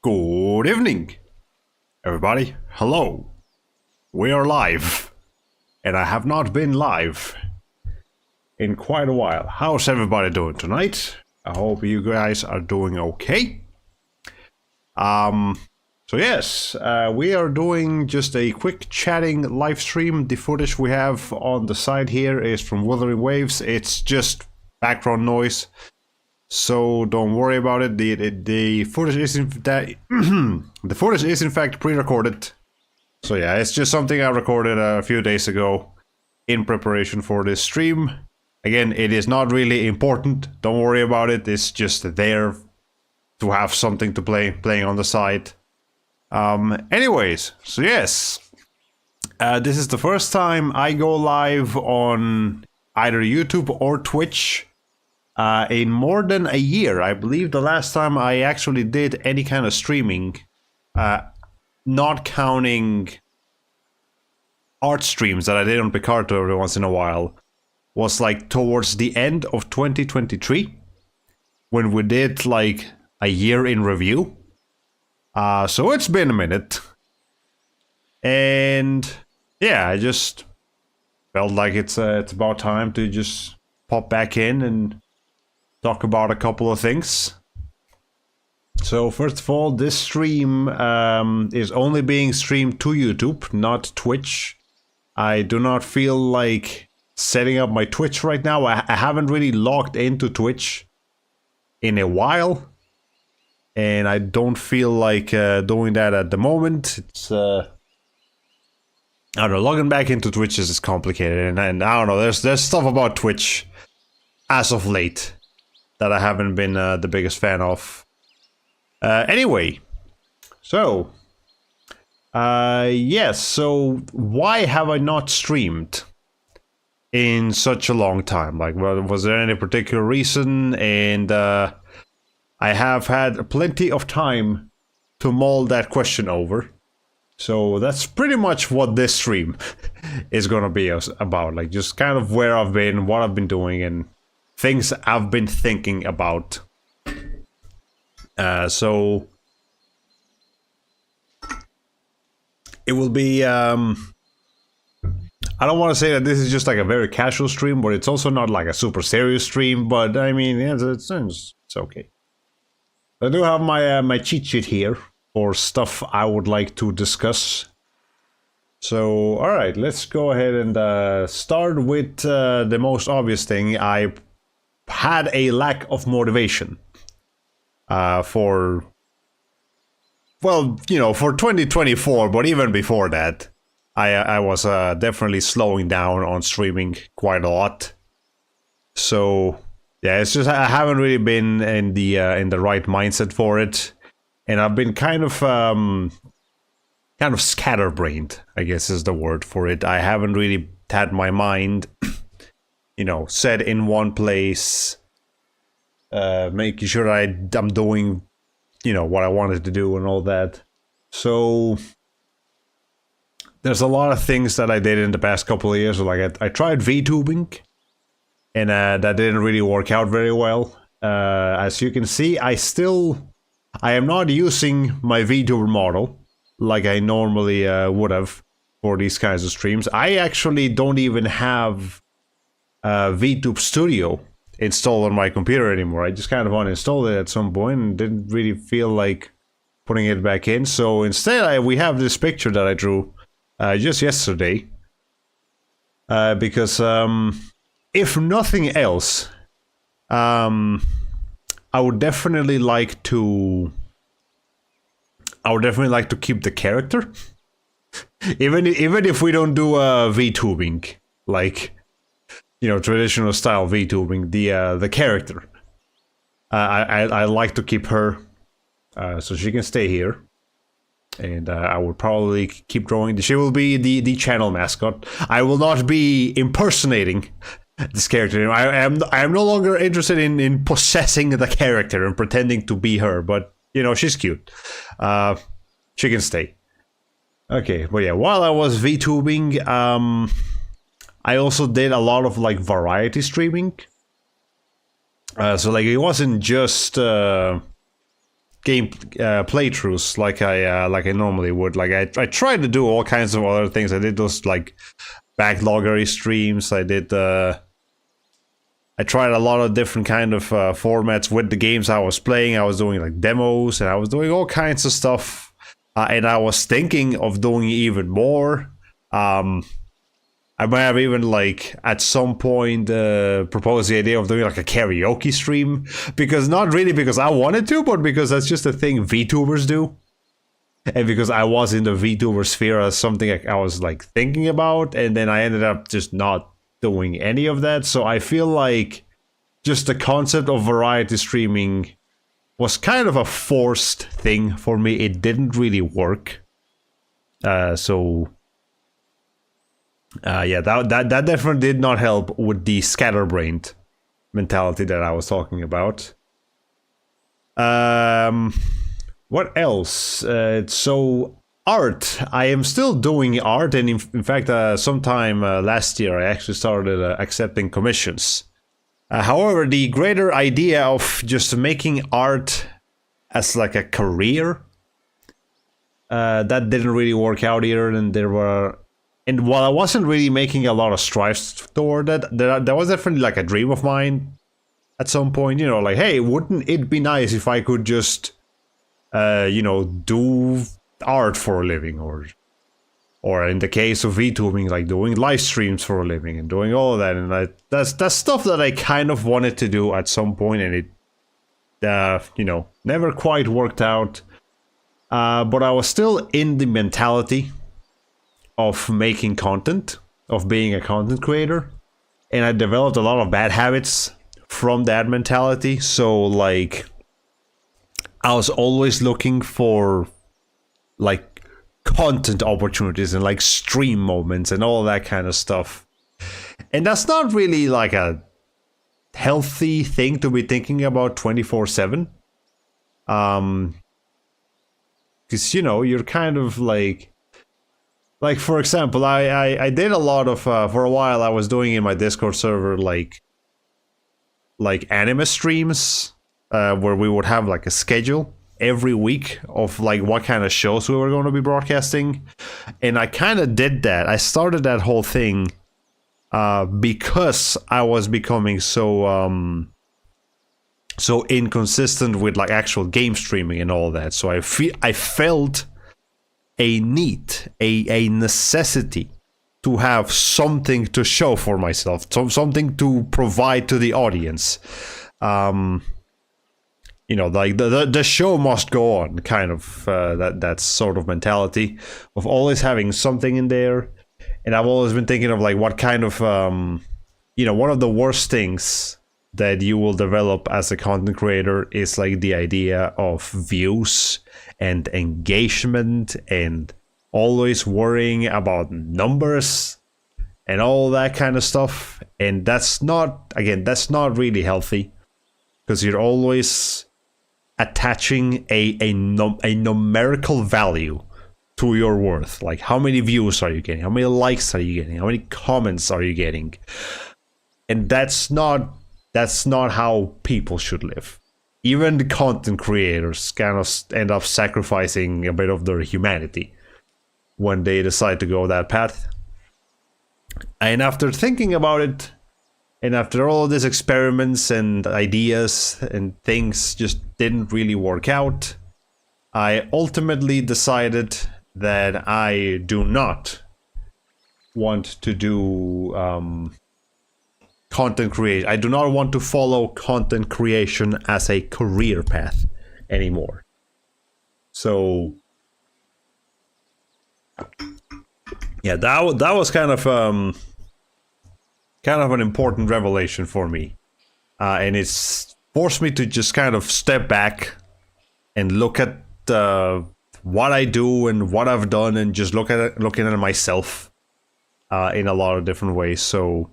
Good evening, everybody. Hello. We are live, and I have not been live in quite a while. How's everybody doing tonight? I hope you guys are doing okay. So yes, we are doing just a quick chatting live stream. The footage we have on the side here is from Wuthering Waves. It's just background noise, so don't worry about it. The footage is the footage is in fact pre-recorded. So yeah, it's just something I recorded a few days ago in preparation for this stream. Again, it is not really important. Don't worry about it. It's just there to have something to playing on the side. Anyways, so yes, this is the first time I go live on either YouTube or Twitch in more than a year. I believe the last time I actually did any kind of streaming, not counting art streams that I did on Picarto every once in a while, was like towards the end of 2023 when we did like a year in review. So it's been a minute, and yeah, I just felt like it's about time to just pop back in and talk about a couple of things. So first of all, this stream is only being streamed to YouTube, not Twitch. I do not feel like setting up my Twitch right now. I haven't really logged into Twitch in a while, and I don't feel like doing that at the moment. It's I don't know, logging back into Twitch is complicated, and I don't know, there's stuff about Twitch as of late that I haven't been the biggest fan of. Anyway, so yes, so why have I not streamed in such a long time? Like, well, was there any particular reason? And I have had plenty of time to mull that question over. So that's pretty much what this stream is gonna be about. Like, just kind of where I've been, what I've been doing, and things I've been thinking about. So it will be, I don't want to say that this is just like a very casual stream, but it's also not like a super serious stream, but I mean, yeah, it's okay. I do have my my cheat sheet here for stuff I would like to discuss. So, alright, let's go ahead and start with the most obvious thing. I had a lack of motivation for, well, you know, for 2024, but even before that, I was definitely slowing down on streaming quite a lot. So yeah, it's just I haven't really been in the right mindset for it, and I've been kind of scatterbrained, I guess is the word for it. I haven't really had my mind, you know, set in one place, making sure I'm doing, you know, what I wanted to do and all that. So there's a lot of things that I did in the past couple of years. Like I tried VTubing, and that didn't really work out very well. As you can see, I am not using my VTuber model like I normally would have for these kinds of streams. I actually don't even have VTube Studio installed on my computer anymore. I just kind of uninstalled it at some point and didn't really feel like putting it back in. So instead, we have this picture that I drew just yesterday, because if nothing else, I would definitely like to keep the character, even if we don't do VTubing, like, you know, traditional style VTubing. The character, I like to keep her, so she can stay here. And I will probably keep drawing. She will be the channel mascot. I will not be impersonating this character. I am no longer interested in possessing the character and pretending to be her. But you know, she's cute. She can stay. Okay, but yeah, while I was VTubing, I also did a lot of like variety streaming. So like it wasn't just game playthroughs like I normally would. Like I tried to do all kinds of other things. I did those like backloggery streams. I did I tried a lot of different kind of formats with the games I was playing. I was doing like demos, and I was doing all kinds of stuff. And I was thinking of doing even more. I might have even like at some point proposed the idea of doing like a karaoke stream, because not really because I wanted to, but because that's just a thing VTubers do, and because I was in the VTuber sphere as something I was like thinking about, and then I ended up just not doing any of that. So I feel like just the concept of variety streaming was kind of a forced thing for me. It didn't really work. Yeah, that definitely did not help with the scatterbrained mentality that I was talking about. What else? So art. I am still doing art, and in fact, sometime last year, I actually started accepting commissions. However, the greater idea of just making art as like a career, that didn't really work out either, and while I wasn't really making a lot of strides toward that, there was definitely like a dream of mine at some point, you know, like, hey, wouldn't it be nice if I could just, do art for a living, or in the case of VTubing, like doing live streams for a living and doing all of that. And that's stuff that I kind of wanted to do at some point, and it, never quite worked out. But I was still in the mentality of making content, of being a content creator, and I developed a lot of bad habits from that mentality. So like I was always looking for like content opportunities and like stream moments and all that kind of stuff, and that's not really like a healthy thing to be thinking about 24/7, because you're kind of like for example, I did a lot of for a while I was doing in my Discord server like anime streams, where we would have like a schedule every week of like what kind of shows we were going to be broadcasting, and I kind of did that. I started that whole thing because I was becoming so inconsistent with like actual game streaming and all that. So I felt a need, a necessity to have something to show for myself, something to provide to the audience. Like the show must go on, kind of that sort of mentality of always having something in there. And I've always been thinking of like what kind of one of the worst things that you will develop as a content creator is like the idea of views and engagement and always worrying about numbers and all that kind of stuff. And that's not really healthy, because you're always attaching a numerical value to your worth. Like, how many views are you getting? How many likes are you getting? How many comments are you getting? And that's not how people should live. Even the content creators kind of end up sacrificing a bit of their humanity when they decide to go that path. And after thinking about it, and after all these experiments and ideas and things just didn't really work out, I ultimately decided that I do not want to do content creation. I do not want to follow content creation as a career path anymore. So yeah, that was kind of an important revelation for me, and it's forced me to just kind of step back and look at what I do and what I've done, and just looking at myself in a lot of different ways. So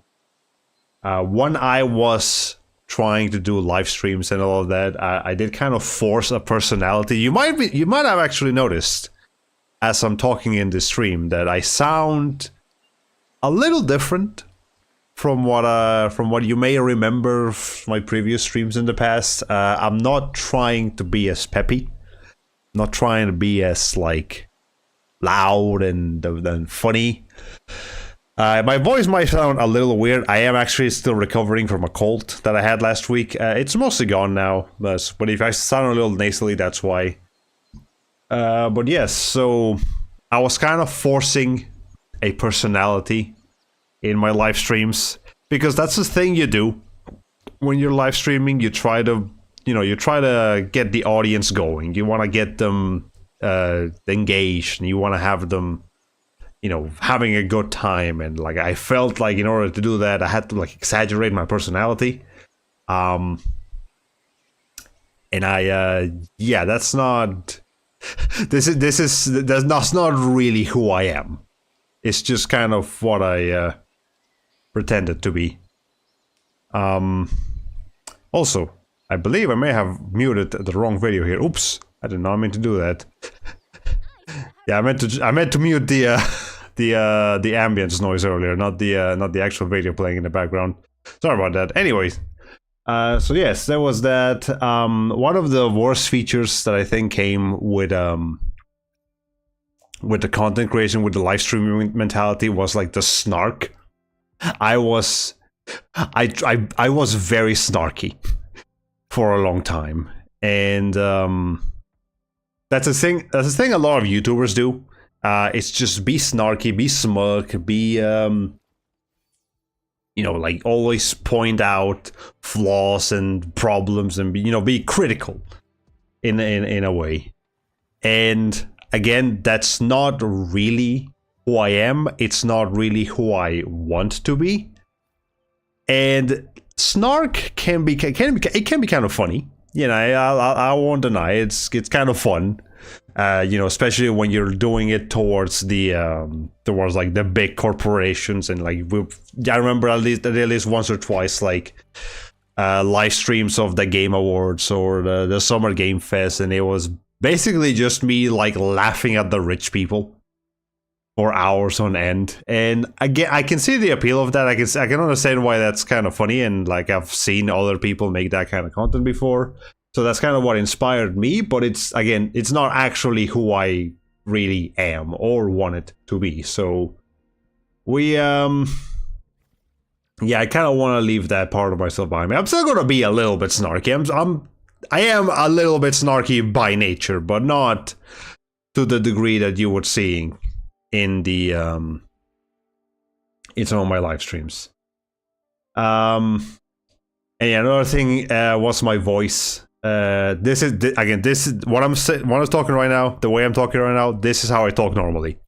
when I was trying to do live streams and all of that, I did kind of force a personality. You might have actually noticed as I'm talking in this stream that I sound a little different from what you may remember from my previous streams in the past. I'm not trying to be as peppy not trying to be as like loud and funny. My voice might sound a little weird. I am actually still recovering from a cold that I had last week. It's mostly gone now, but if I sound a little nasally, that's why. But yes, so I was kind of forcing a personality in my live streams, because that's the thing you do when you're live streaming. You try to, you try to get the audience going. You want to get them engaged, and you want to have them, having a good time. And like, I felt like in order to do that, I had to like exaggerate my personality. And yeah, that's not, that's not really who I am. It's just kind of what I pretended to be. Also, I believe I may have muted the wrong video here. Oops, I did not mean to do that. Yeah, I meant to mute the ambience noise earlier, not the actual video playing in the background. Sorry about that. Anyways, so yes, there was that. One of the worst features that I think came with the content creation, with the live streaming mentality, was like the snark. I was very snarky for a long time, and that's a thing a lot of YouTubers do. It's just be snarky, be smug, be like always point out flaws and problems, and be critical in a way. And again, that's not really who I am. It's not really who I want to be. And snark can be kind of funny. I won't deny it's kind of fun. Especially when you're doing it towards like the big corporations, and like I remember at least once or twice, like live streams of the Game Awards or the Summer Game Fest, and it was basically just me like laughing at the rich people for hours on end. And again, I can see the appeal of that. I can understand why that's kind of funny, and like I've seen other people make that kind of content before. So that's kind of what inspired me, but it's not actually who I really am or want it to be. So we yeah, I kind of want to leave that part of myself behind me. I'm still gonna be a little bit snarky. I am a little bit snarky by nature, but not to the degree that you would see in the in some of my live streams. And yeah, another thing was my voice. This is what I'm talking right now. The way I'm talking right now, this is how I talk normally.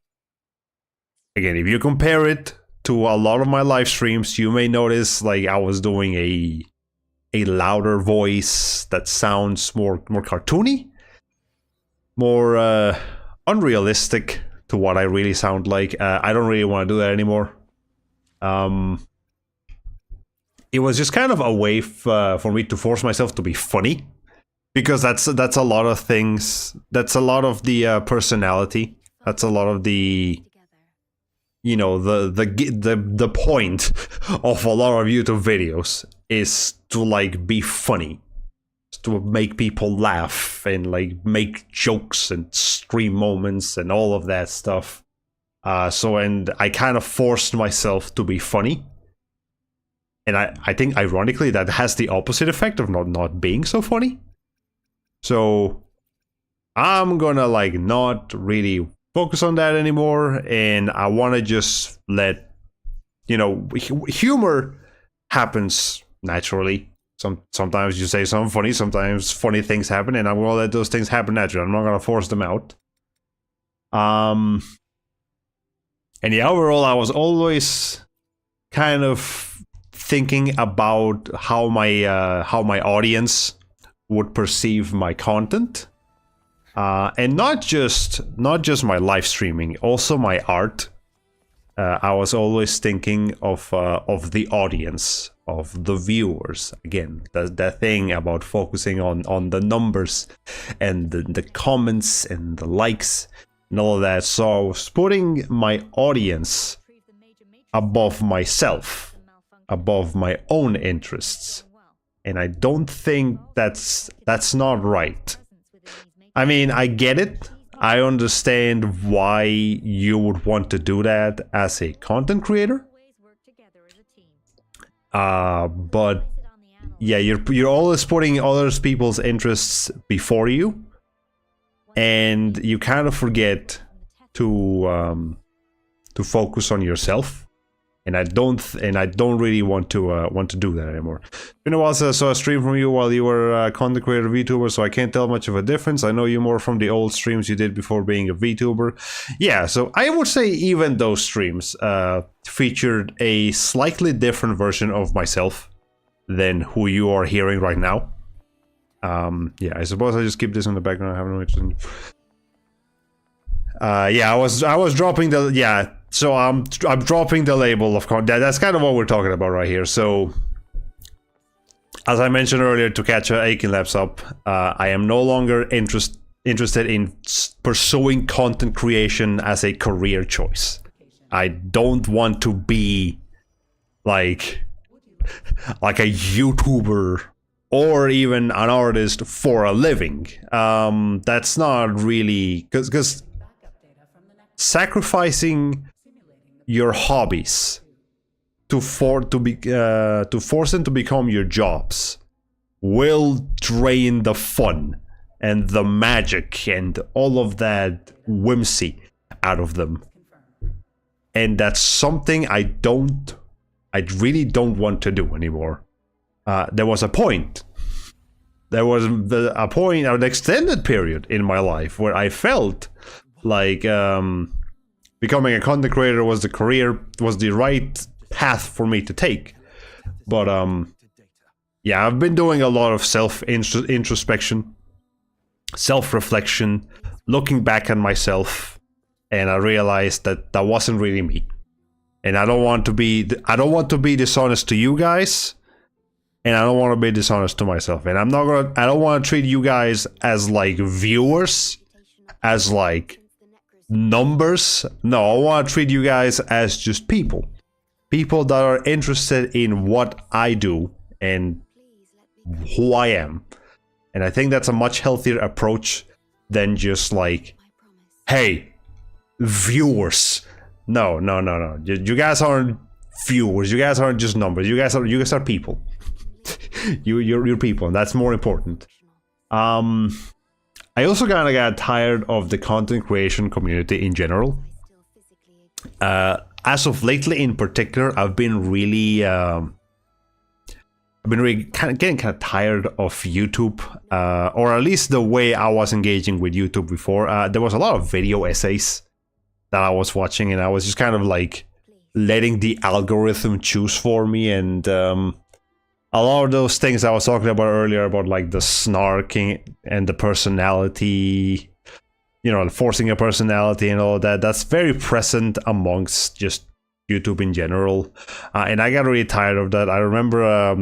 Again, if you compare it to a lot of my live streams, you may notice like I was doing a louder voice that sounds more cartoony, more unrealistic to what I really sound like. I don't really want to do that anymore. It was just kind of a way for me to force myself to be funny, because that's a lot of things. That's a lot of the personality. That's a lot of the the point of a lot of YouTube videos is to like be funny, to make people laugh and like make jokes and stream moments and all of that stuff. And I kind of forced myself to be funny. And I think ironically that has the opposite effect of not being so funny. So I'm gonna like not really focus on that anymore, and I want to just let humor happens naturally. Sometimes you say something funny, sometimes funny things happen, and I'm gonna let those things happen naturally. I'm not gonna force them out. And yeah, overall, I was always kind of thinking about how my audience would perceive my content, and not just my live streaming, also my art. I was always thinking of the audience, of the viewers. Again, that thing about focusing on the numbers and the comments and the likes and all of that. So I was putting my audience above myself, above my own interests. And I don't think that's not right. I mean, I get it. I understand why you would want to do that as a content creator. But yeah, you're always putting other people's interests before you, and you kind of forget to focus on yourself. And I don't really want to do that anymore. It's been a while since I saw a stream from you while you were a content creator VTuber, so I can't tell much of a difference. I know you more from the old streams you did before being a VTuber. Yeah, so I would say even those streams featured a slightly different version of myself than who you are hearing right now. Yeah, I suppose I just keep this in the background. I have no interest in. Yeah, I was dropping the So I'm dropping the label of content. That's kind of what we're talking about right here. So, as I mentioned earlier, to catch Aikenlapse up, I am no longer interested in pursuing content creation as a career choice. I don't want to be like a YouTuber or even an artist for a living. That's not really because sacrificing your hobbies to force them to become your jobs will drain the fun and the magic and all of that whimsy out of them, and that's something I really don't want to do anymore. There was a point, an extended period in my life where I felt like becoming a content creator was the right path for me to take. But yeah, I've been doing a lot of introspection, self-reflection, looking back at myself, and I realized that wasn't really me. And I don't want to be dishonest to you guys, and I don't want to be dishonest to myself. And I don't want to treat you guys as like viewers, as like numbers. No, I want to treat you guys as just people that are interested in what I do and who I am. And I think that's a much healthier approach than just like, hey, viewers. No. You guys aren't viewers. You guys aren't just numbers. You guys are people. you're people, and that's more important. I also kind of got tired of the content creation community in general. As of lately, in particular, I've been really getting kind of tired of YouTube, or at least the way I was engaging with YouTube before. There was a lot of video essays that I was watching, and I was just kind of like letting the algorithm choose for me, and a lot of those things I was talking about earlier, about like the snarking and the personality, forcing a personality and all that, that's very present amongst just YouTube in general. And I got really tired of that. I remember,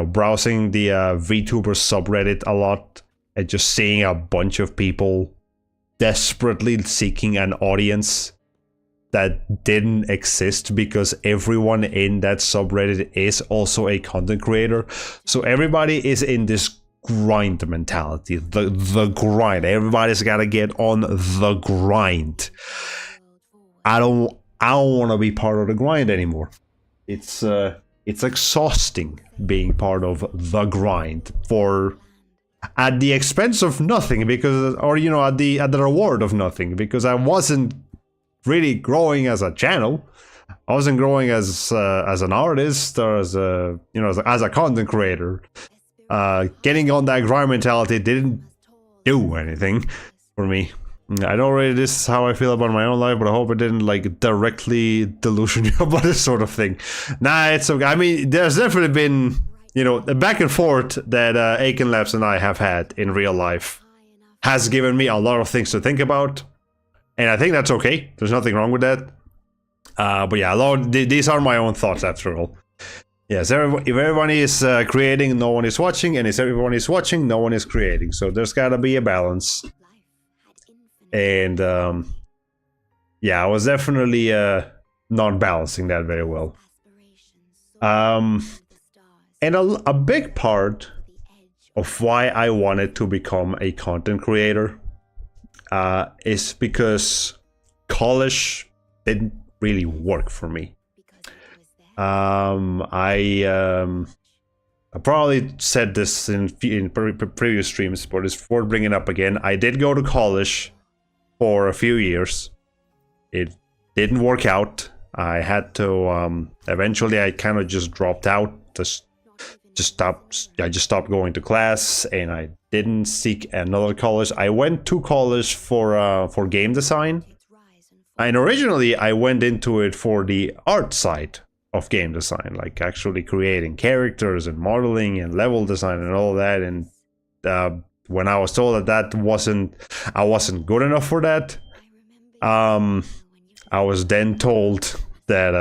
browsing the VTuber subreddit a lot and just seeing a bunch of people desperately seeking an audience that didn't exist, because everyone in that subreddit is also a content creator. So everybody is in this grind mentality, the grind. Everybody's got to get on the grind. I don't want to be part of the grind anymore. It's exhausting being part of the grind at the expense of nothing, at the reward of nothing, because I wasn't really growing as a channel. I wasn't growing as an artist, or as a content creator. Getting on that grind mentality didn't do anything for me. I know already this is how I feel about my own life, but I hope it didn't like directly delusion you about this sort of thing. Nah, it's okay. I mean, there's definitely been, the back and forth that Aikenlapse and I have had in real life has given me a lot of things to think about. And I think that's okay. There's nothing wrong with that. But yeah, these are my own thoughts after all. Yes, if everyone is creating, no one is watching. And if everyone is watching, no one is creating. So there's gotta be a balance. And yeah, I was definitely not balancing that very well. And a big part of why I wanted to become a content creator is because college didn't really work for me. I probably said this in previous streams, but it's worth bringing up again. I did go to college for a few years. It didn't work out. I had to eventually I kind of just dropped out. I just stopped going to class, and I didn't seek another college. I went to college for game design, and originally I went into it for the art side of game design, like actually creating characters and modeling and level design and all that. And when I was told that I wasn't good enough for that, I was then told that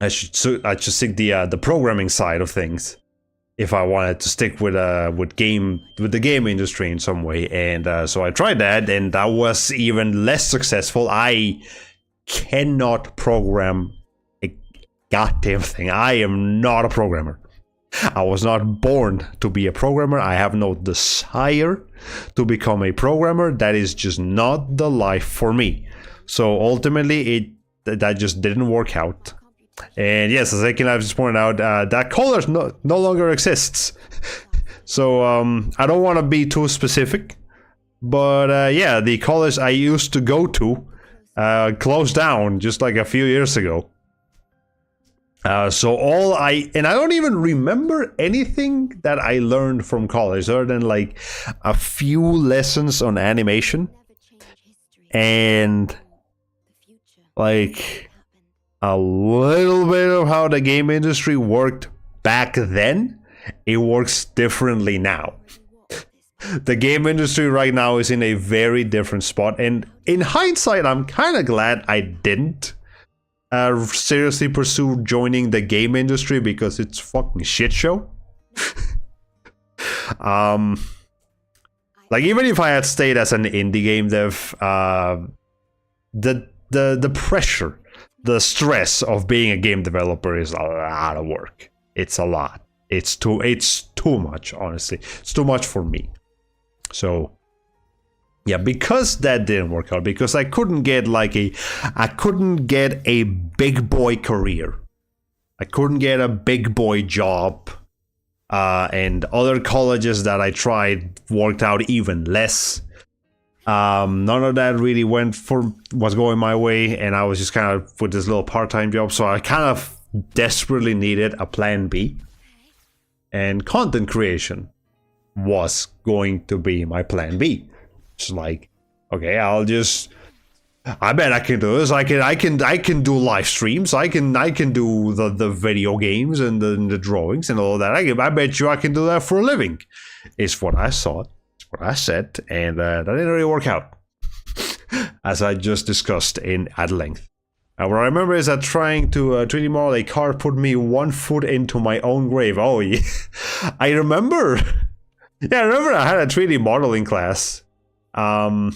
I should seek the programming side of things if I wanted to stick with the game industry in some way. And so I tried that, and that was even less successful. I cannot program a goddamn thing. I am not a programmer. I was not born to be a programmer. I have no desire to become a programmer. That is just not the life for me. So ultimately, that just didn't work out. And yes, as I've just pointed out, that college no longer exists. So I don't want to be too specific, but yeah, the college I used to go to closed down just like a few years ago. So I don't even remember anything that I learned from college other than like a few lessons on animation and like a little bit of how the game industry worked back then. It works differently now. The game industry right now is in a very different spot, and in hindsight, I'm kind of glad I didn't seriously pursue joining the game industry, because it's fucking shit show. Like, even if I had stayed as an indie game dev, the pressure, the stress of being a game developer is a lot of work. It's a lot. It's too much, honestly. It's too much for me. So yeah, because that didn't work out, because I couldn't get a big boy career. I couldn't get a big boy job. And other colleges that I tried worked out even less. None of that really was going my way, and I was just kind of with this little part-time job, so I kind of desperately needed a plan B. And content creation was going to be my plan B. It's like, okay, I bet I can do this. I can do live streams. I can do the video games and the drawings and all that. I bet you I can do that for a living. Is what I thought. It's what I said, and that didn't really work out, as I just discussed at length. What I remember is that trying to 3D model a car put me 1 foot into my own grave. Oh yeah, I remember. Yeah, I remember I had a 3D modeling class. And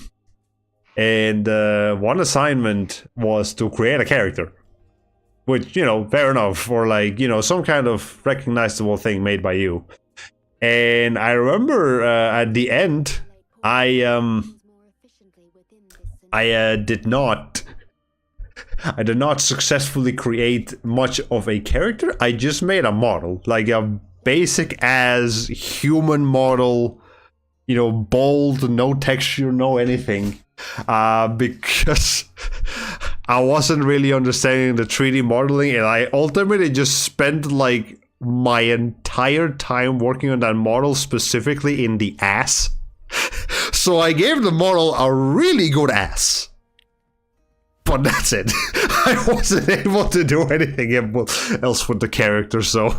one assignment was to create a character, which, fair enough, or like, some kind of recognizable thing made by you. And I remember at the end, I did not successfully create much of a character. I just made a model, like a basic as human model, bold, no texture, no anything, because I wasn't really understanding the 3D modeling, and I ultimately just spent like my entire time working on that model, specifically in the ass. So I gave the model a really good ass, but that's it. I wasn't able to do anything else with the character, so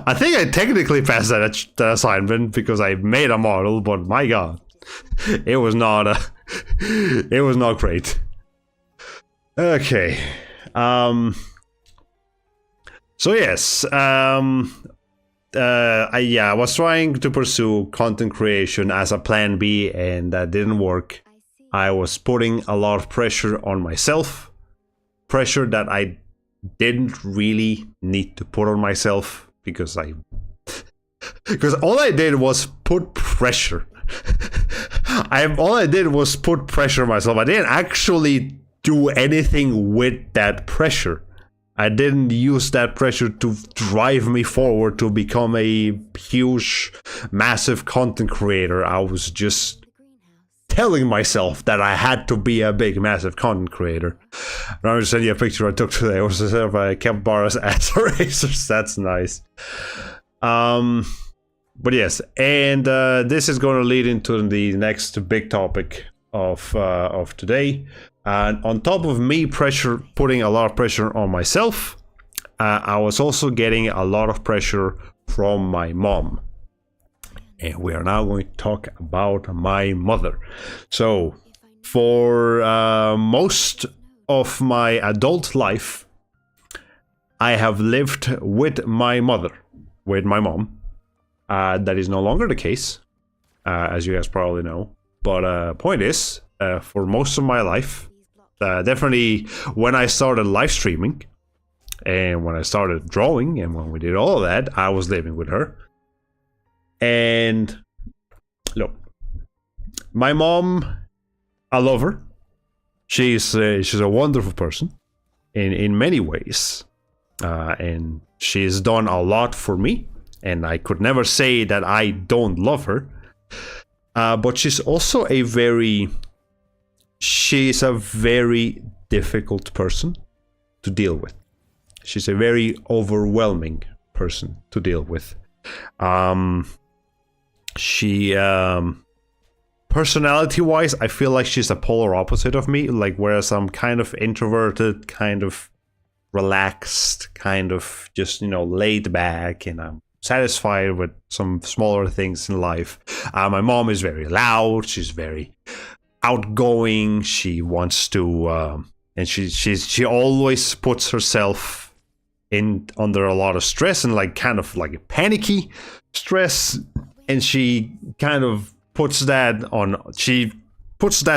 I think I technically passed that assignment because I made a model, but my god, it was not great. Okay, so yes, I was trying to pursue content creation as a plan B, and that didn't work. I was putting a lot of pressure on myself, pressure that I didn't really need to put on myself, because all I did was put pressure. all I did was put pressure on myself. I didn't actually do anything with that pressure. I didn't use that pressure to drive me forward to become a huge, massive content creator. I was just telling myself that I had to be a big, massive content creator. And I'm just sending you a picture I took today. It was of a capybara's ass erasers. That's nice. But yes, and this is going to lead into the next big topic of today. And on top of me putting a lot of pressure on myself, I was also getting a lot of pressure from my mom. And we are now going to talk about my mother. So, for most of my adult life, I have lived with my mother, with my mom. That is no longer the case, as you guys probably know. But point is, for most of my life, definitely when I started live streaming, and when I started drawing, and when we did all of that, I was living with her. And look, my mom, I love her. She's a wonderful person in many ways, and she's done a lot for me. And I could never say that I don't love her. But she's a very difficult person to deal with. She's a very overwhelming person to deal with. She personality-wise, I feel like she's the polar opposite of me. Like, whereas I'm kind of introverted, kind of relaxed, kind of just, laid back, and I'm satisfied with some smaller things in life. My mom is very loud. She's very outgoing. She wants to, and she always puts herself under a lot of stress, and kind of like a panicky stress. And she kind of puts that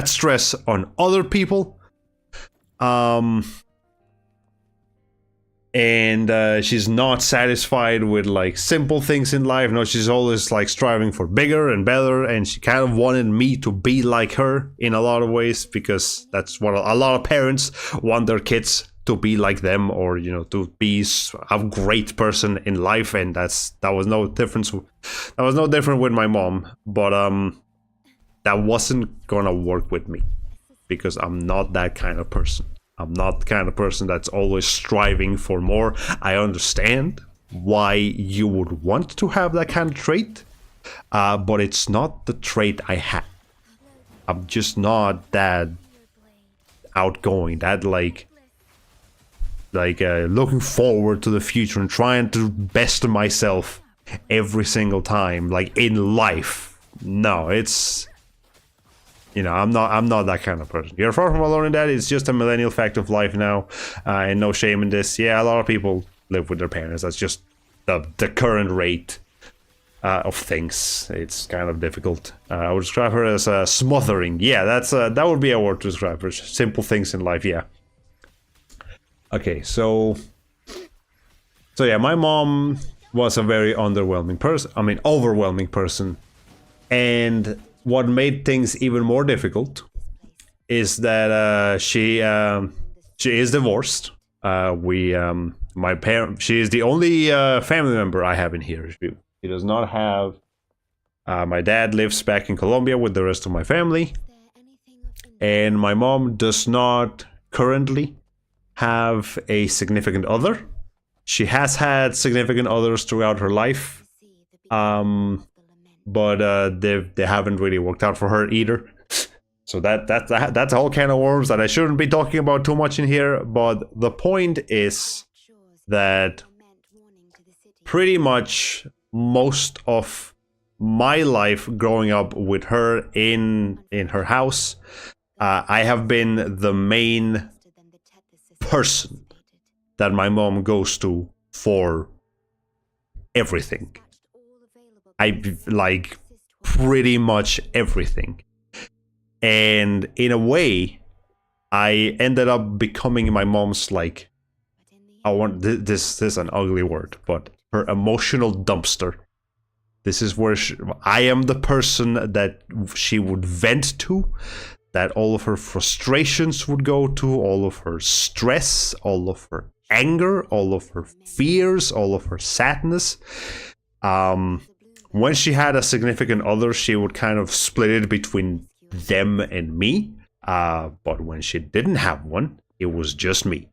stress on other people. And she's not satisfied with simple things in life. No, she's always striving for bigger and better, and she kind of wanted me to be like her in a lot of ways, because that's what a lot of parents want their kids to be like them, or to be a great person in life. And that was no different with my mom. But that wasn't gonna work with me, because I'm not that kind of person. I'm not the kind of person that's always striving for more. I understand why you would want to have that kind of trait, but it's not the trait I have. I'm just not that outgoing, that looking forward to the future and trying to best myself every single time, in life. No, it's... I'm not that kind of person. You're far from alone in that. It's just a millennial fact of life now, and no shame in this. Yeah, a lot of people live with their parents. That's just the current rate of things. It's kind of difficult. I would describe her as smothering. Yeah, that would be a word to describe her. Simple things in life. Yeah. Okay, so yeah, my mom was a very overwhelming person, and what made things even more difficult is that she is divorced. She is the only family member I have in here. She does not have. My dad lives back in Colombia with the rest of my family, and my mom does not currently have a significant other. She has had significant others throughout her life. But they haven't really worked out for her either. So that's a whole can of worms that I shouldn't be talking about too much in here. But the point is that pretty much most of my life growing up with her in her house, I have been the main person that my mom goes to for everything. I pretty much everything. And in a way, I ended up becoming my mom's this is an ugly word, but her emotional dumpster. This is where I am the person that she would vent to, that all of her frustrations would go to, all of her stress, all of her anger, all of her fears, all of her sadness. When she had a significant other, she would kind of split it between them and me. But when she didn't have one, it was just me.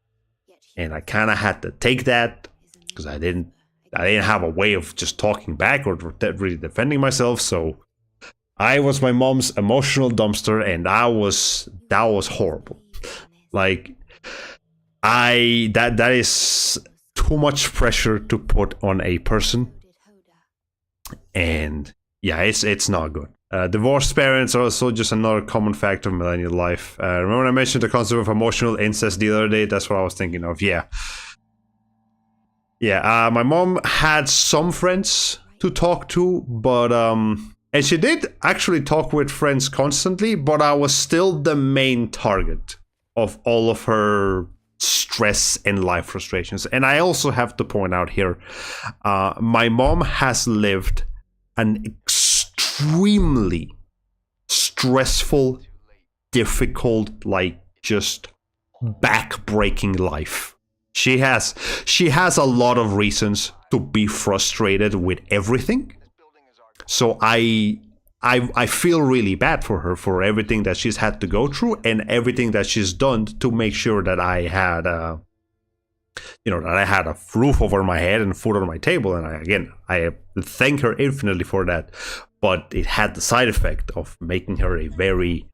And I kind of had to take that because I didn't have a way of just talking back or really defending myself. So I was my mom's emotional dumpster, and that was horrible. Like, that is too much pressure to put on a person, and yeah, it's not good. Divorced parents are also just another common factor of millennial life. Remember when I mentioned the concept of emotional incest the other day? That's what I was thinking of. Yeah. My mom had some friends to talk to, but and she did actually talk with friends constantly, but I was still the main target of all of her stress and life frustrations. And I also have to point out here, my mom has lived an extremely stressful, difficult, like just back-breaking life. She has a lot of reasons to be frustrated with everything. So I feel really bad for her for everything that she's had to go through and everything that she's done to make sure that I had that I had a roof over my head and food on my table. And I thank her infinitely for that. But it had the side effect of making her a very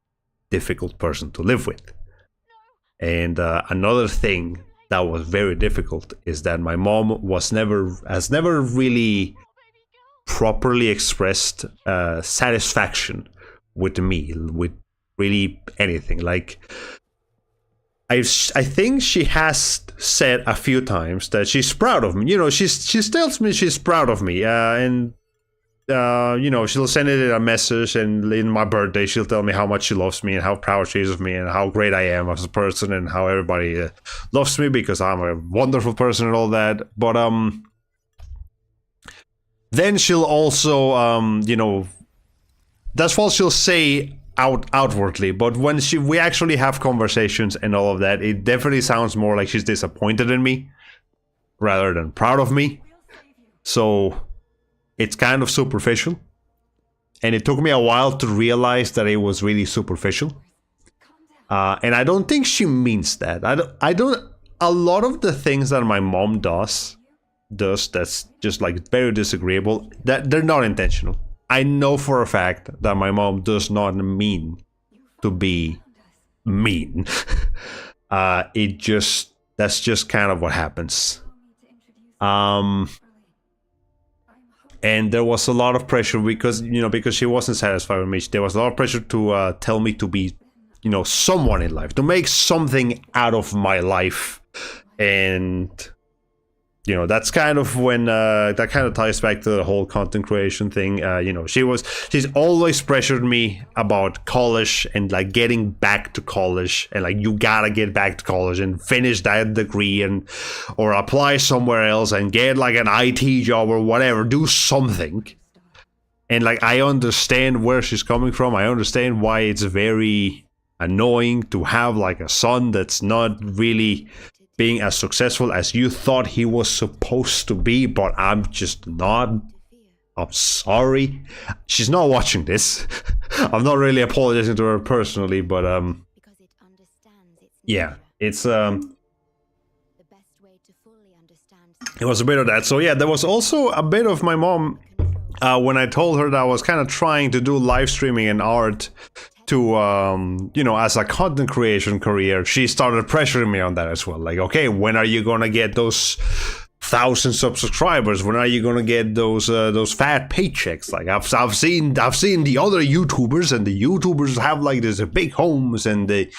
difficult person to live with. And another thing that was very difficult is that my mom has never really properly expressed satisfaction with me, with really anything. Like, I think she has said a few times that she's proud of me. She tells me she's proud of me, and she'll send it in a message, and in my birthday she'll tell me how much she loves me and how proud she is of me and how great I am as a person and how everybody loves me because I'm a wonderful person and all that. But then she'll also that's what she'll say outwardly, but when we actually have conversations and all of that, it definitely sounds more like she's disappointed in me rather than proud of me. So it's kind of superficial, and it took me a while to realize that it was really superficial. And I don't think she means that. I don't. A lot of the things that my mom does that's just like very disagreeable, that they're not intentional. I know for a fact that my mom does not mean to be mean. That's just kind of what happens. And there was a lot of pressure because she wasn't satisfied with me. There was a lot of pressure to tell me to be, someone in life, to make something out of my life. And, that's kind of when that kind of ties back to the whole content creation thing. She's always pressured me about college and like getting back to college, and like, you gotta get back to college and finish that degree or apply somewhere else and get like an IT job or whatever, do something. And like, I understand where she's coming from. I understand why it's very annoying to have like a son that's not really being as successful as you thought he was supposed to be, but I'm just not. I'm sorry. She's not watching this. I'm not really apologizing to her personally, but yeah, it's it was a bit of that. So yeah, there was also a bit of my mom when I told her that I was kind of trying to do live streaming and art to as a content creation career. She started pressuring me on that as well. Like, okay, when are you gonna get those thousands of subscribers? When are you gonna get those fat paychecks? Like, I've seen the other YouTubers, and the YouTubers have like these big homes and the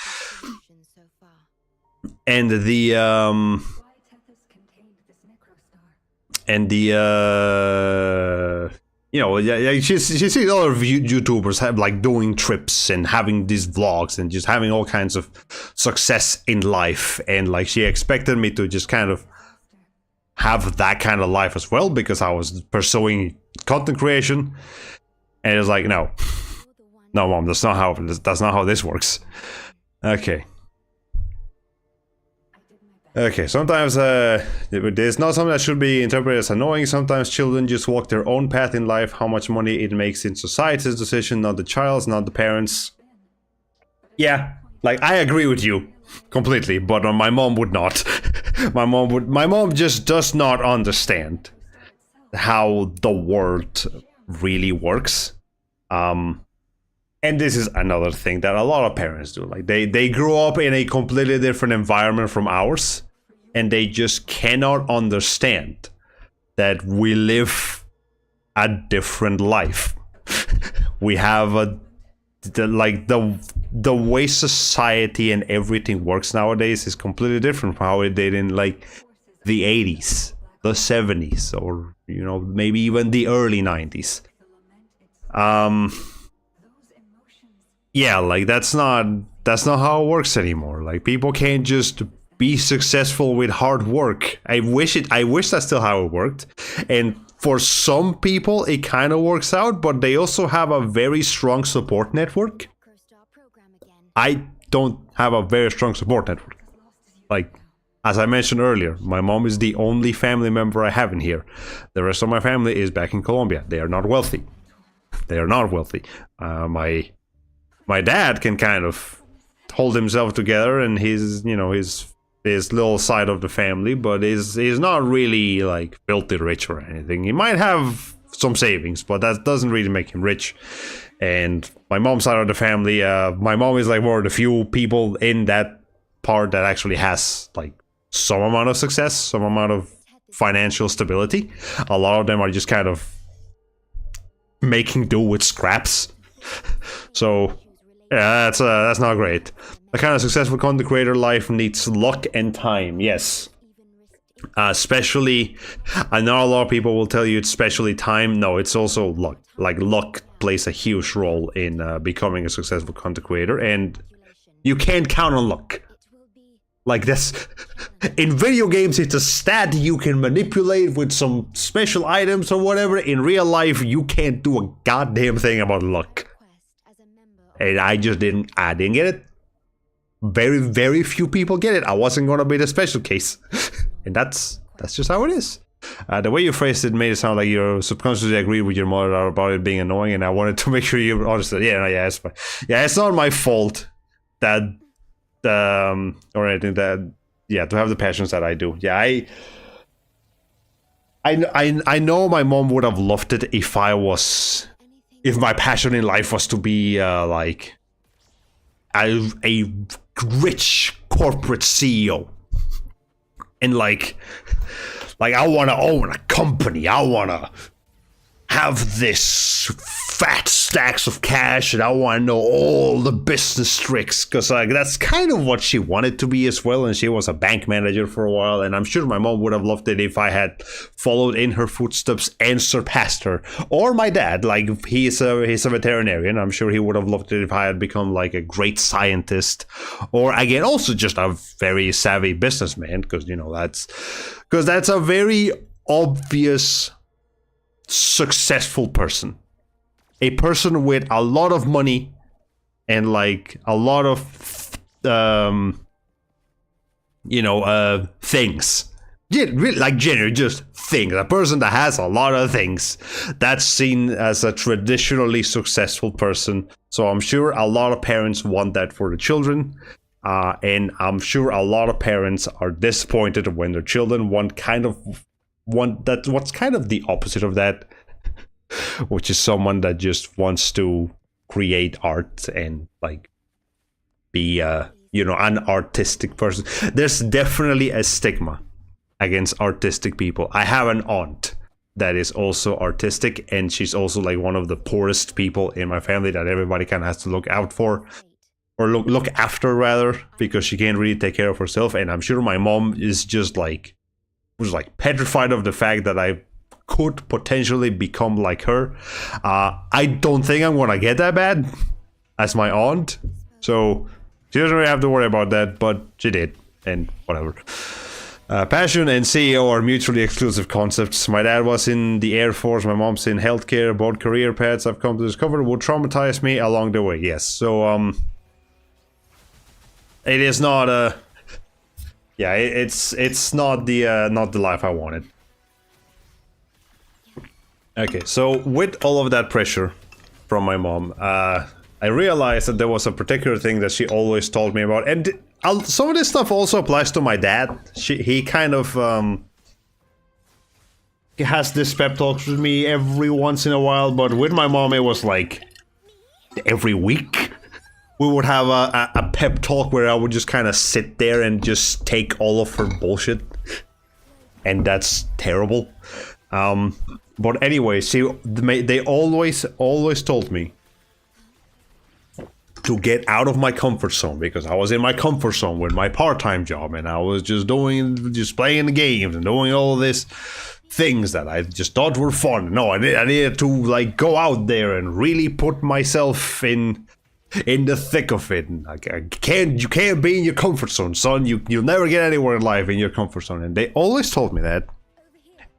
she sees other YouTubers have like doing trips and having these vlogs and just having all kinds of success in life, and like, she expected me to just kind of have that kind of life as well, because I was pursuing content creation. And it's like, no, mom, that's not how this works. Okay. Okay, sometimes there's not something that should be interpreted as annoying. Sometimes children just walk their own path in life. How much money it makes in society's decision, not the child's, not the parents. Yeah, like, I agree with you completely, but my mom would not. My mom just does not understand how the world really works. And this is another thing that a lot of parents do. Like, they grew up in a completely different environment from ours, and they just cannot understand that we live a different life. We have the way society and everything works nowadays is completely different from how it did in like the 80s, the 70s, or maybe even the early 90s. Yeah, like that's not how it works anymore. Like, people can't just be successful with hard work. I wish that's still how it worked. And for some people it kind of works out, but they also have a very strong support network. I don't have a very strong support network. Like, as I mentioned earlier, my mom is the only family member I have in here. The rest of my family is back in Colombia. They are not wealthy. My dad can kind of hold himself together, and his little side of the family, but he's not really like filthy rich or anything. He might have some savings, but that doesn't really make him rich. And my mom's side of the family, my mom is like one of the few people in that part that actually has like some amount of success, some amount of financial stability. A lot of them are just kind of making do with scraps. So yeah, that's not great. A kind of successful content creator life needs luck and time. Yes. Especially, I know a lot of people will tell you it's especially time. No, it's also luck. Like, luck plays a huge role in becoming a successful content creator, and you can't count on luck. Like, this in video games, it's a stat you can manipulate with some special items or whatever. In real life, you can't do a goddamn thing about luck. And I didn't get it. Very, very few people get it. I wasn't gonna be the special case. And that's just how it is. The way you phrased it made it sound like you subconsciously agreed with your mother about it being annoying, and I wanted to make sure you understood. It's not my fault that or anything that to have the passions that I do. Yeah, I know my mom would have loved it if my passion in life was to be like a rich corporate CEO, and like I want to own a company. I want to have this fat stacks of cash, and I want to know all the business tricks, because like that's kind of what she wanted to be as well, and she was a bank manager for a while, and I'm sure my mom would have loved it if I had followed in her footsteps and surpassed her. Or my dad, like he's a veterinarian. I'm sure he would have loved it if I had become like a great scientist, or again also just a very savvy businessman, because that's a very obvious successful person. A person with a lot of money and like a lot of things. Like generally just things. A person that has a lot of things, that's seen as a traditionally successful person. So I'm sure a lot of parents want that for the children. And I'm sure a lot of parents are disappointed when their children want what's kind of the opposite of that, which is someone that just wants to create art and like be an artistic person. There's definitely a stigma against artistic people. I have an aunt that is also artistic, and she's also like one of the poorest people in my family that everybody kind of has to look out for, or look after rather, because she can't really take care of herself. And I'm sure my mom is just like was like petrified of the fact that I could potentially become like her. I don't think I'm gonna get that bad as my aunt, so she doesn't really have to worry about that, but she did, and whatever. Passion and CEO are mutually exclusive concepts. My dad was in the Air Force, my mom's in healthcare. Both career paths I've come to discover would traumatize me along the way. Yes, so it is not yeah, it's not the life I wanted. Okay, so with all of that pressure from my mom, I realized that there was a particular thing that she always told me about, and some of this stuff also applies to my dad. He kind of he has this pep talks with me every once in a while, but with my mom it was like every week. We would have a pep talk where I would just kind of sit there and just take all of her bullshit, and that's terrible. But anyway, see, they always told me to get out of my comfort zone, because I was in my comfort zone with my part-time job, and I was just playing the games and doing all this things that I just thought were fun. No, I needed to like go out there and really put myself in the thick of it. Like, you can't be in your comfort zone, son. You'll never get anywhere in life in your comfort zone. And they always told me that.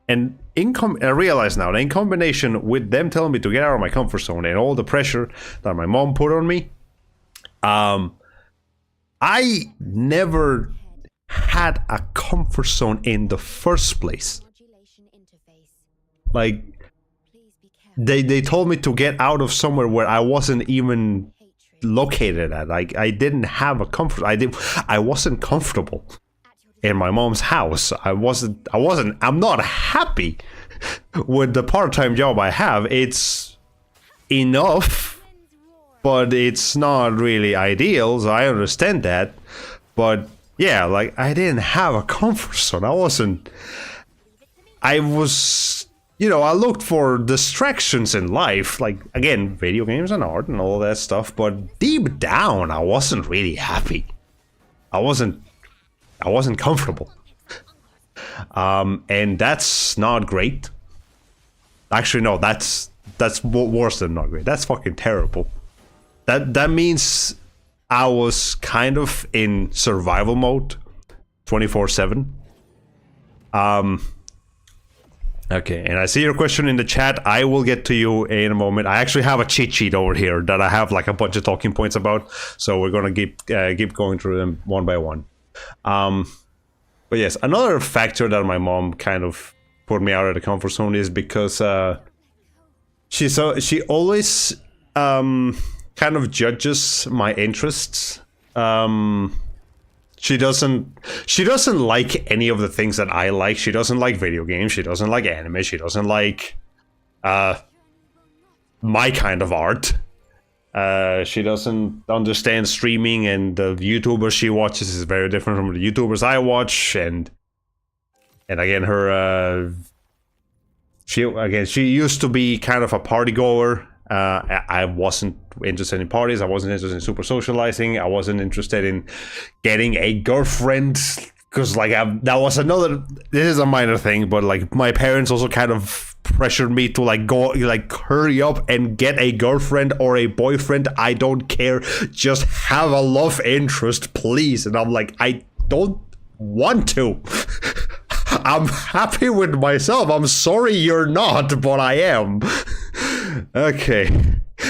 And I realize now that in combination with them telling me to get out of my comfort zone and all the pressure that my mom put on me, I never had a comfort zone in the first place. Like, they told me to get out of somewhere where I wasn't even located at. Like, I didn't have a comfort. I wasn't comfortable in my mom's house. I'm not happy with the part-time job I have. It's enough, but it's not really ideal, so I understand that. But yeah, like, I didn't have a comfort zone. I looked for distractions in life, like, again, video games and art and all that stuff, but deep down, I wasn't really happy. I wasn't comfortable. And that's not great. Actually, no, that's worse than not great. That's fucking terrible. That means I was kind of in survival mode 24/7. Okay, and I see your question in the chat. I will get to you in a moment. I actually have a cheat sheet over here that I have like a bunch of talking points about, so we're gonna keep going through them one by one. But yes, another factor that my mom kind of put me out of the comfort zone is because she always kind of judges my interests. She doesn't like any of the things that I like. She doesn't like video games. She doesn't like anime. She doesn't like my kind of art. She doesn't understand streaming, and the YouTubers she watches is very different from the YouTubers I watch. And again, she used to be kind of a party goer. I wasn't interested in parties. I wasn't interested in super socializing. I wasn't interested in getting a girlfriend, because like that was another. This is a minor thing, but like my parents also kind of pressured me to like go, like, hurry up and get a girlfriend or a boyfriend. I don't care, just have a love interest, please. And I'm like, I don't want to. I'm happy with myself. I'm sorry you're not, but I am. Okay.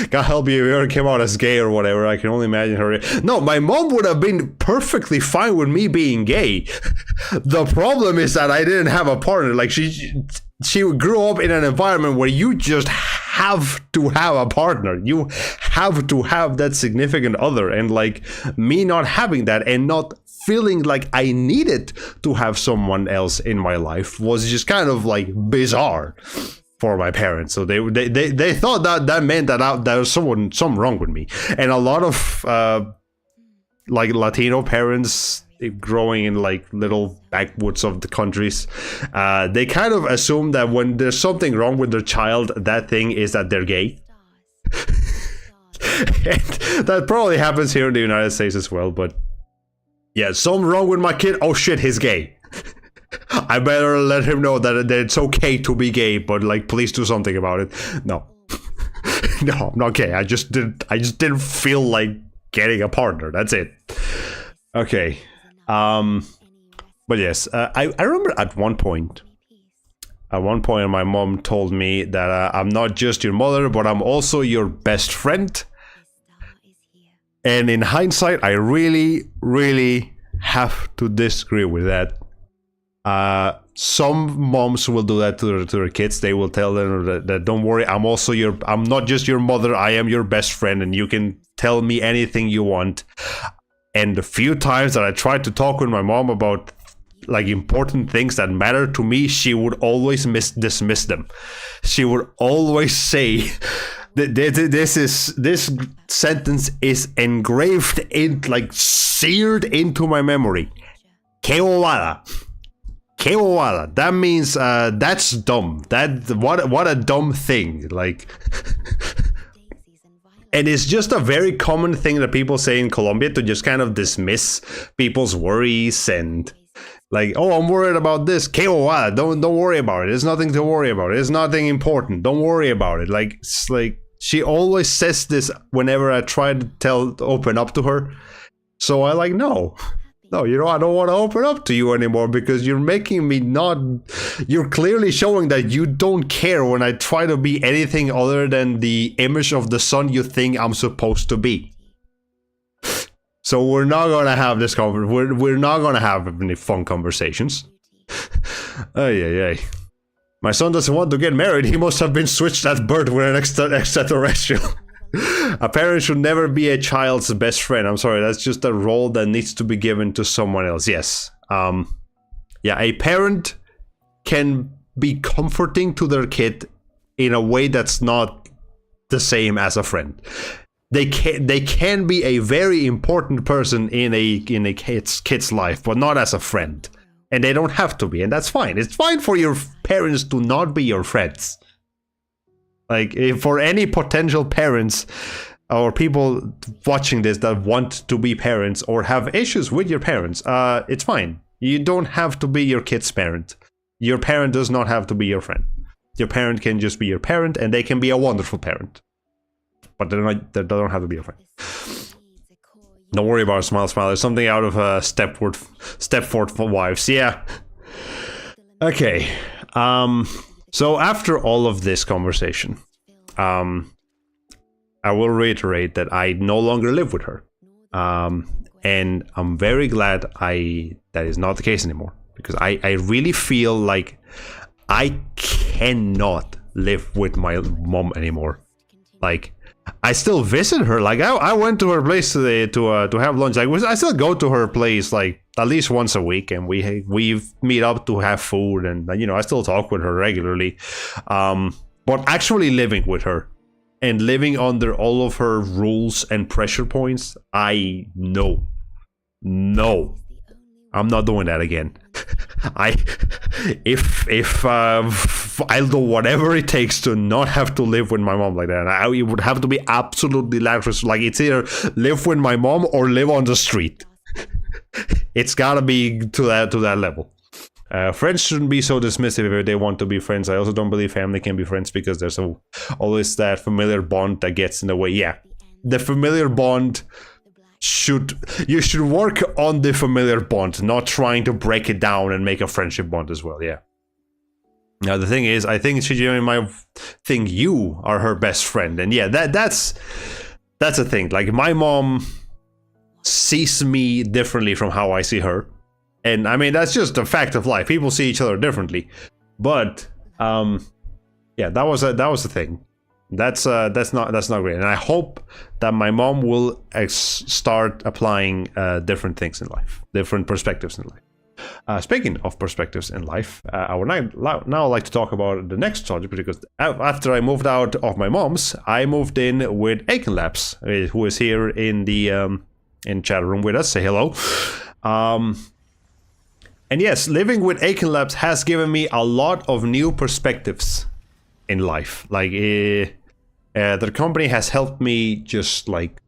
God help you if you ever came out as gay or whatever. I can only imagine her. No, my mom would have been perfectly fine with me being gay. The problem is that I didn't have a partner. Like, she grew up in an environment where you just have to have a partner. You have to have that significant other. And like, me not having that and not feeling like I needed to have someone else in my life was just kind of like bizarre for my parents. So they thought that meant that there was something wrong with me. And a lot of like Latino parents growing in like little backwoods of the countries, they kind of assume that when there's something wrong with their child, that thing is that they're gay. And that probably happens here in the United States as well. But yeah, something wrong with my kid. Oh shit, he's gay. I better let him know that it's okay to be gay, but like, please do something about it. No. No, I'm not gay. I just didn't feel like getting a partner. That's it. Okay. But yes, I remember at one point, my mom told me that I'm not just your mother, but I'm also your best friend. And in hindsight, I really, really have to disagree with that. Some moms will do that to their kids. They will tell them that don't worry, I'm not just your mother, I am your best friend, and you can tell me anything you want. And the few times that I tried to talk with my mom about like important things that matter to me, she would always dismiss them. She would always say this sentence is engraved in, like, seared into my memory. Que bobada. Que bobada. That means that's dumb. What a dumb thing. Like and it's just a very common thing that people say in Colombia, to just kind of dismiss people's worries and like, oh, I'm worried about this. Que bobada. Don't worry about it. There's nothing to worry about. It's nothing important. Don't worry about it. Like, it's like she always says this whenever I try to open up to her. So I like, no, I don't want to open up to you anymore, because you're making me not. You're clearly showing that you don't care when I try to be anything other than the image of the son you think I'm supposed to be. So we're not gonna have this we're not gonna have any fun conversations. Ay. My son doesn't want to get married. He must have been switched at birth with an extraterrestrial. A parent should never be a child's best friend. I'm sorry, that's just a role that needs to be given to someone else. Yes. Yeah, a parent can be comforting to their kid in a way that's not the same as a friend. They can be a very important person in a kid's life, but not as a friend. And they don't have to be, and that's fine. It's fine for your parents to not be your friends. Like, if for any potential parents or people watching this that want to be parents or have issues with your parents, it's fine. You don't have to be your kid's parent. Your parent does not have to be your friend. Your parent can just be your parent, and they can be a wonderful parent. But they don't have to be your friend. Don't worry about it, smile. There's something out of Stepford Wives. Yeah. Okay. So after all of this conversation, I will reiterate that I no longer live with her. And I'm very glad that is not the case anymore. Because I really feel like I cannot live with my mom anymore. Like, I still visit her. Like, I went to her place today to have lunch. Like, I still go to her place like at least once a week, and we meet up to have food, and I still talk with her regularly. But actually living with her and living under all of her rules and pressure points, no, I'm not doing that again. If I'll do whatever it takes to not have to live with my mom like that. It would have to be absolutely lavish. Like, it's either live with my mom or live on the street. It's gotta be to that level. Friends shouldn't be so dismissive if they want to be friends. I also don't believe family can be friends, because there's always that familiar bond that gets in the way. Yeah, the familiar bond. You should work on the familiar bond, not trying to break it down and make a friendship bond as well. Yeah. Now the thing is, I think she genuinely might think you are her best friend, and yeah, that's a thing. Like, my mom sees me differently from how I see her, and I mean, that's just a fact of life. People see each other differently, but yeah, that was a thing. That's not great, and I hope that my mom will start applying different things in life, different perspectives in life. Speaking of perspectives in life, I would now like to talk about the next subject, because after I moved out of my mom's, I moved in with Aiken Labs, who is here in the in chat room with us. Say hello. And yes, living with Aiken Labs has given me a lot of new perspectives in life. Like, the company has helped me just like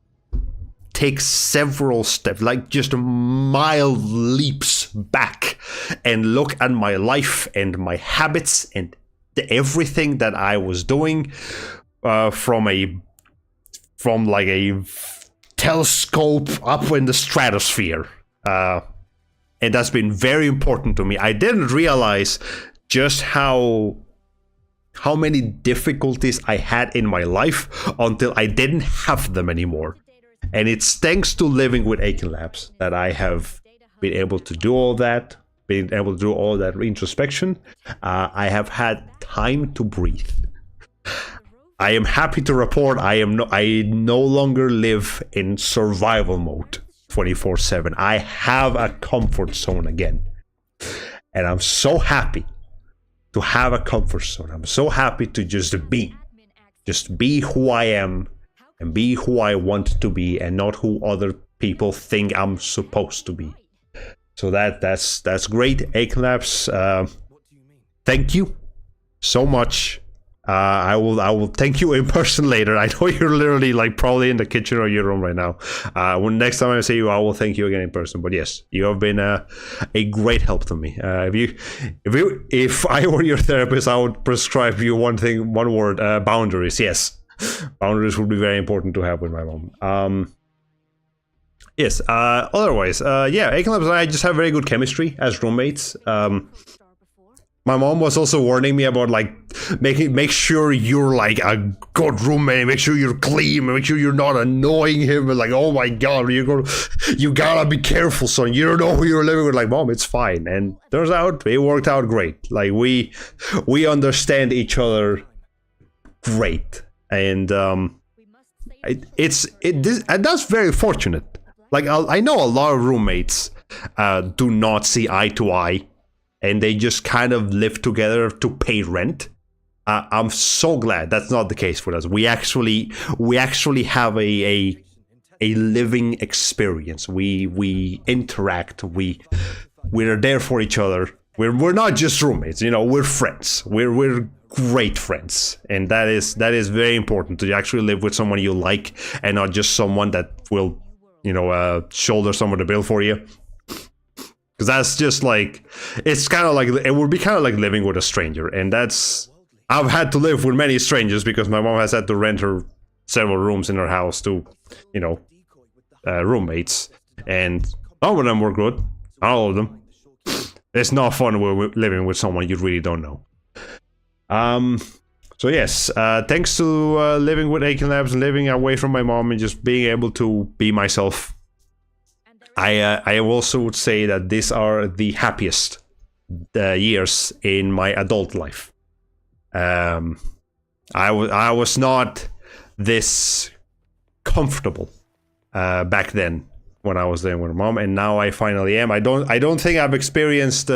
take several steps, like just mild leaps back, and look at my life and my habits and everything that I was doing from like a telescope up in the stratosphere. And that's been very important to me. I didn't realize just how many difficulties I had in my life until I didn't have them anymore. And it's thanks to living with Aiken Labs that I have been able to do all that, been able to do all that introspection. I have had time to breathe. I am happy to report I no longer live in survival mode 24/7. I have a comfort zone again. And I'm so happy to have a comfort zone. I'm so happy to just be who I am and be who I want to be and not who other people think I'm supposed to be. So that's great. Aiken Labs, thank you so much. I will thank you in person later. I know you're literally like probably in the kitchen or your room right now. When next time I see you, I will thank you again in person. But yes, you have been a great help to me. If I were your therapist, I would prescribe you one word: boundaries. Yes, boundaries would be very important to have with my mom. Yes. Otherwise, yeah, Aiken Labs and I just have very good chemistry as roommates. My mom was also warning me about like make sure you're like a good roommate, make sure you're clean, make sure you're not annoying him, and like, oh my god, you gotta be careful, son. You don't know who you're living with. Like, mom, it's fine. And turns out it worked out great. Like we understand each other great, and that's very fortunate. Like I know a lot of roommates do not see eye to eye. And they just kind of live together to pay rent. I'm so glad that's not the case for us. We actually have a living experience. We interact. We're there for each other. We're not just roommates. You know, we're friends. We're great friends, and that is very important to actually live with someone you like, and not just someone that will, shoulder some of the bill for you. Because that's just like, it's kind of like, it would be kind of like living with a stranger. And I've had to live with many strangers because my mom has had to rent her several rooms in her house to, roommates. And all of them were good. All of them. It's not fun living with someone you really don't know. So yes, thanks to living with Aiken Labs and living away from my mom and just being able to be myself. I also would say that these are the happiest years in my adult life. I was not this comfortable back then when I was there with mom, and now I finally am. I don't think I've experienced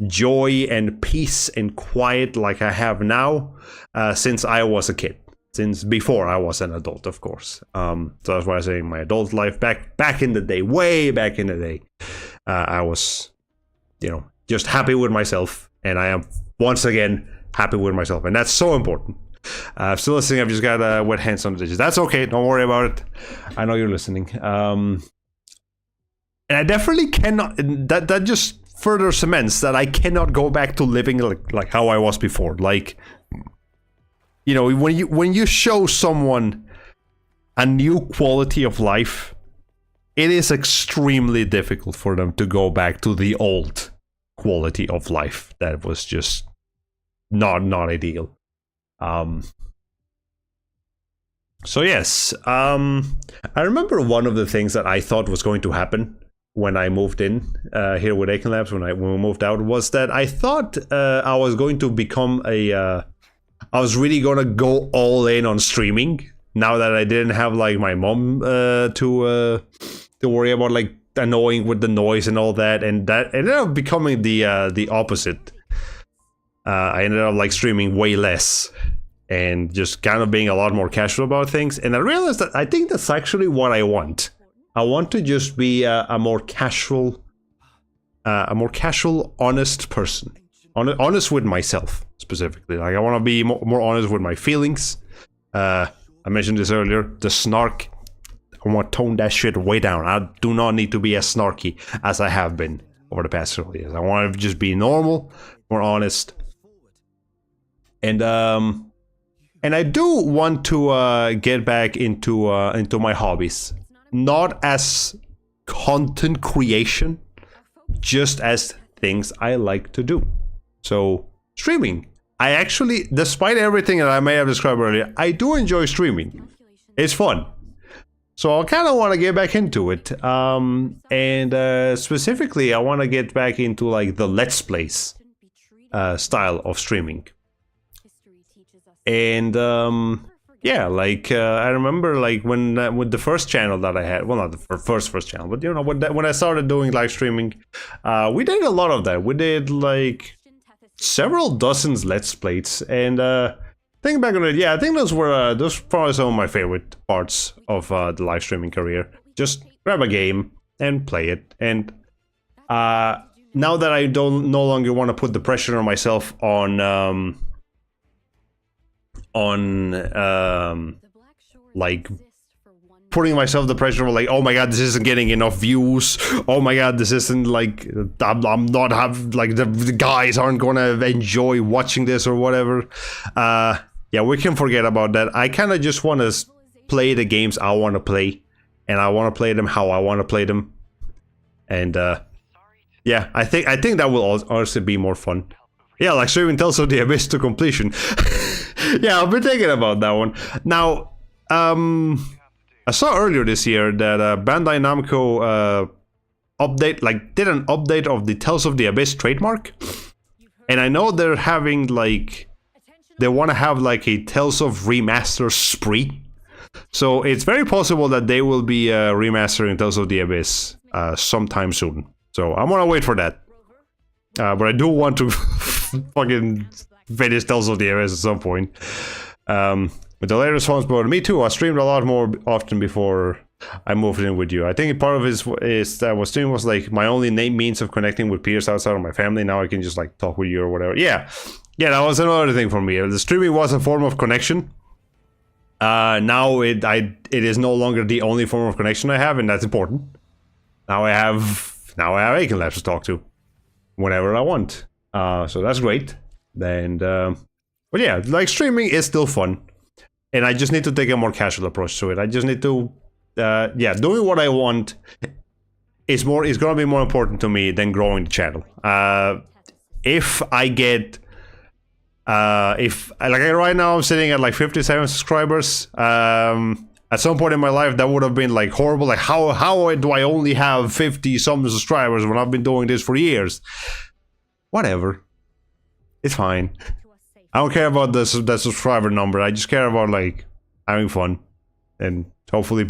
joy and peace and quiet like I have now since I was a kid. Since before I was an adult, of course. So that's why I'm saying my adult life back in the day, way back in the day, I was, just happy with myself, and I am once again happy with myself, and that's so important. Still listening. I've just got wet hands on the dishes. That's okay. Don't worry about it. I know you're listening. And I definitely cannot. That just further cements that I cannot go back to living like how I was before. Like. When you show someone a new quality of life, it is extremely difficult for them to go back to the old quality of life that was just not ideal. So yes, I remember one of the things that I thought was going to happen when I moved in here with Aiken Labs, when we moved out, was that I thought I was going to become I was really gonna go all in on streaming now that I didn't have like my mom to worry about, like annoying with the noise and all that, and that ended up becoming the opposite. I ended up like streaming way less and just kind of being a lot more casual about things, and I realized that I think that's actually what I want. I want to just be a more casual, honest person. Honest with myself, specifically. Like, I want to be more honest with my feelings. I mentioned this earlier, the snark. I want to tone that shit way down. I do not need to be as snarky as I have been over the past several years. I want to just be normal, more honest. And I do want to get back into my hobbies. Not as content creation, just as things I like to do. So, streaming. I actually, despite everything that I may have described earlier, I do enjoy streaming. It's fun. So I kind of want to get back into it. And specifically, I want to get back into like the Let's Plays style of streaming. And yeah, like I remember like when with the first channel that I had, well, not the first channel, but you know, when I started doing live streaming, we did a lot of that. We did like several dozens Let's Plays, and thinking back on it, yeah, I think those were probably some of my favorite parts of the live streaming career. Just grab a game and play it. And now that I no longer want to put the pressure on myself on like putting myself the pressure of like, oh my god, this isn't getting enough views. Oh my god, this isn't like I'm not have like the guys aren't gonna enjoy watching this or whatever. Yeah, we can forget about that. I kind of just want to play the games I want to play, and I want to play them how I want to play them. And yeah, I think that will also be more fun. Yeah, like streaming Tales of the Abyss to completion. Yeah, I've been thinking about that one. Now, I saw earlier this year that Bandai Namco did an update of the Tales of the Abyss trademark, and I know they're having like they want to have like a Tales of Remaster spree, so it's very possible that they will be remastering Tales of the Abyss sometime soon. So I'm gonna wait for that, but I do want to fucking finish Tales of the Abyss at some point. But the later response, but me too. I streamed a lot more often before I moved in with you. I think part of it is that was streaming was like my only means of connecting with peers outside of my family. Now I can just like talk with you or whatever. Yeah, that was another thing for me. The streaming was a form of connection. Now it is no longer the only form of connection I have, and that's important. Now I have Aiken Labs to talk to whenever I want. So that's great. And but yeah, like streaming is still fun. And I just need to take a more casual approach to it. I just need to, yeah, doing what I want is gonna be more important to me than growing the channel. If I get, right now I'm sitting at like 57 subscribers. At some point in my life that would have been like horrible. Like how do I only have 50 some subscribers when I've been doing this for years? Whatever, it's fine. I don't care about the subscriber number. I just care about like having fun, and hopefully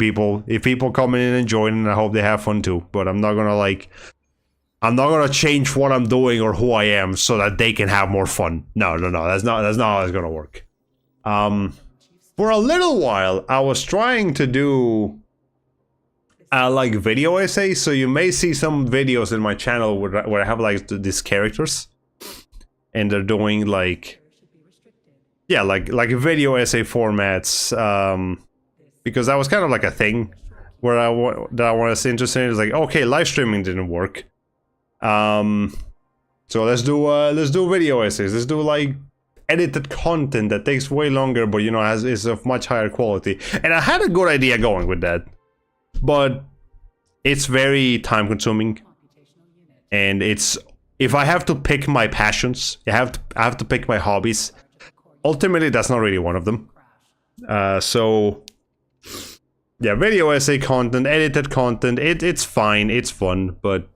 if people come in and join, I hope they have fun too. But I'm not gonna change what I'm doing or who I am so that they can have more fun. No. That's not how it's gonna work. For a little while, I was trying to do like video essays. So you may see some videos in my channel where I have like these characters, and they're doing like. Yeah, like video essay formats, because that was kind of like a thing where I was interested in. It's like, okay, live streaming didn't work, so let's do video essays. Let's do like edited content that takes way longer, but you know is of much higher quality. And I had a good idea going with that, but it's very time consuming, and if I have to pick my passions, I have to pick my hobbies. Ultimately, that's not really one of them. So, yeah, video essay content, edited content, it's fine, it's fun, but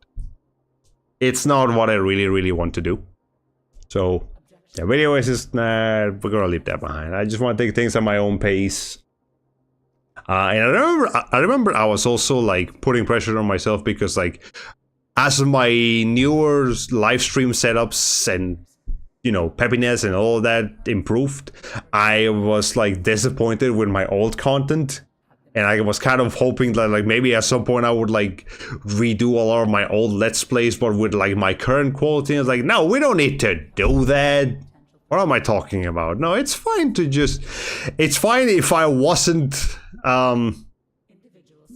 it's not what I really want to do. So, yeah, video essays, nah, we're gonna leave that behind. I just want to take things at my own pace. And I remember I was also like putting pressure on myself because like as my newer live stream setups and you know, peppiness and all that improved, I was like disappointed with my old content, and I was kind of hoping that like maybe at some point I would like redo a lot of my old Let's Plays but with like my current quality. And it's like, no, we don't need to do that. What am I talking about? No, it's fine if I wasn't you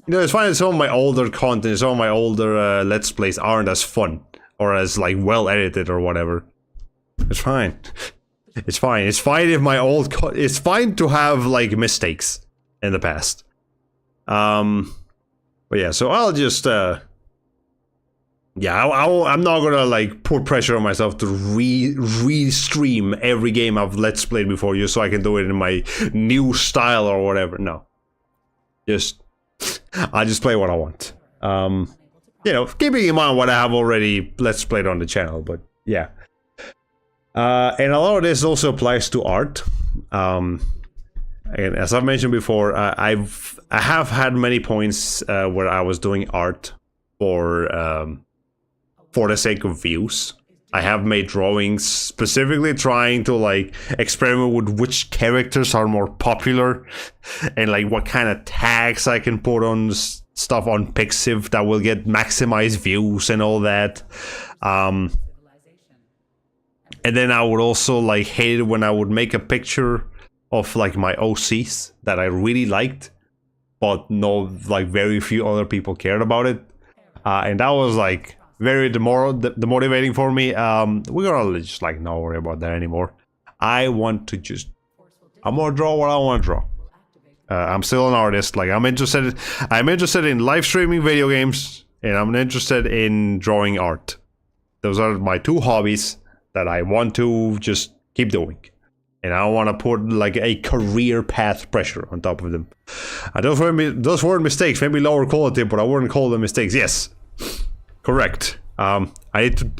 know, it's fine if some of my older content, some of my older Let's Plays aren't as fun or as like well edited or whatever. It's fine. It's fine. It's fine if my old it's fine to have like mistakes in the past. But yeah, so I'll just Yeah, I'm not gonna like put pressure on myself to re-stream every game I've let's played before just so I can do it in my new style or whatever. No, I just play what I want. You know, keeping in mind what I have already let's played on the channel, but yeah. And a lot of this also applies to art. And as I've mentioned before, I have had many points where I was doing art for the sake of views. I have made drawings specifically trying to like experiment with which characters are more popular and like what kind of tags I can put on stuff on Pixiv that will get maximized views and all that. And then I would also like hate it when I would make a picture of like my OCs that I really liked, but no, like very few other people cared about it. And that was like very demotivating for me. We're gonna just like not worry about that anymore. I'm gonna draw what I want to draw. I'm still an artist. Like I'm interested in live streaming video games, and I'm interested in drawing art. Those are my two hobbies that I want to just keep doing. And I don't want to put like a career path pressure on top of them. Those weren't mistakes, maybe lower quality, but I wouldn't call them mistakes. Yes, correct. I need to.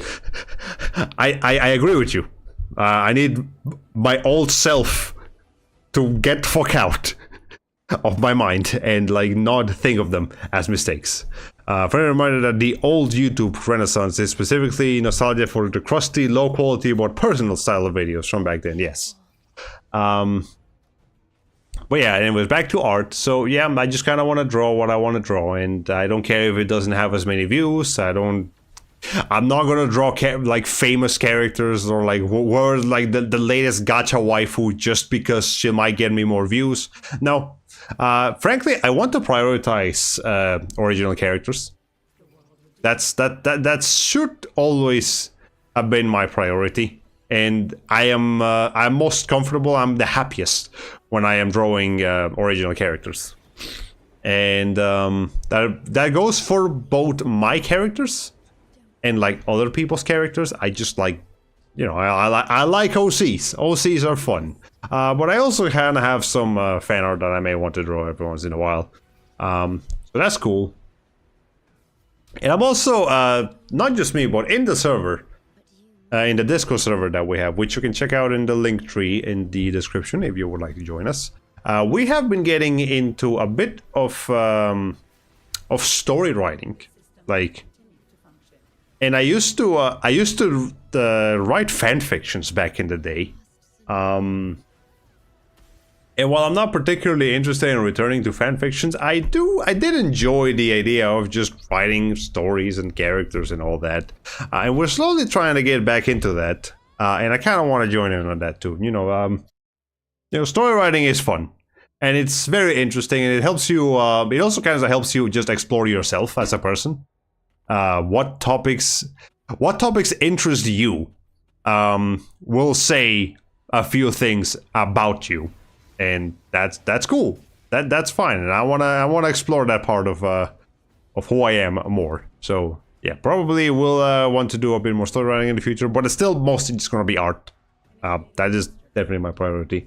I agree with you. I need my old self to get the fuck out of my mind and like not think of them as mistakes. Friendly reminder that the old YouTube renaissance is specifically nostalgia for the crusty, low quality, but personal style of videos from back then. Yes. But yeah, anyways, back to art. So yeah, I just kind of want to draw what I want to draw, and I don't care if it doesn't have as many views. I'm not gonna draw like famous characters or like like the latest gacha waifu just because she might get me more views. No, frankly, I want to prioritize original characters. That should always have been my priority. And I'm most comfortable, I'm the happiest when I am drawing original characters. And that goes for both my characters and like other people's characters. I just like, you know, I like OCs. OCs are fun. But I also kind of have some fan art that I may want to draw every once in a while. So that's cool. And I'm also, not just me, but in the server, in the Discord server that we have, which you can check out in the Linktree in the description if you would like to join us. We have been getting into a bit of story writing, like, and I used to write fan fictions back in the day. And while I'm not particularly interested in returning to fan fictions, I did enjoy the idea of just writing stories and characters and all that. And we're slowly trying to get back into that. And I kind of want to join in on that too. You know, story writing is fun. And it's very interesting, and it helps you, it also kind of helps you just explore yourself as a person. What topics interest you will say a few things about you. And that's cool. That's fine, and I wanna explore that part of who I am more. So yeah, probably we'll want to do a bit more story writing in the future, but it's still mostly just gonna be art. That is definitely my priority.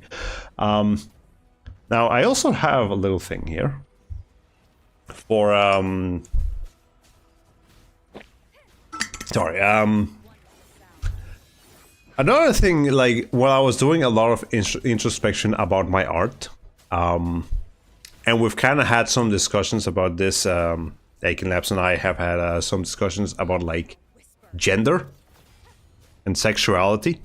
Now I also have a little thing here for another thing, like, while I was doing a lot of introspection about my art, and we've kind of had some discussions about this, Aiken Labs and I have had some discussions about, like, gender and sexuality.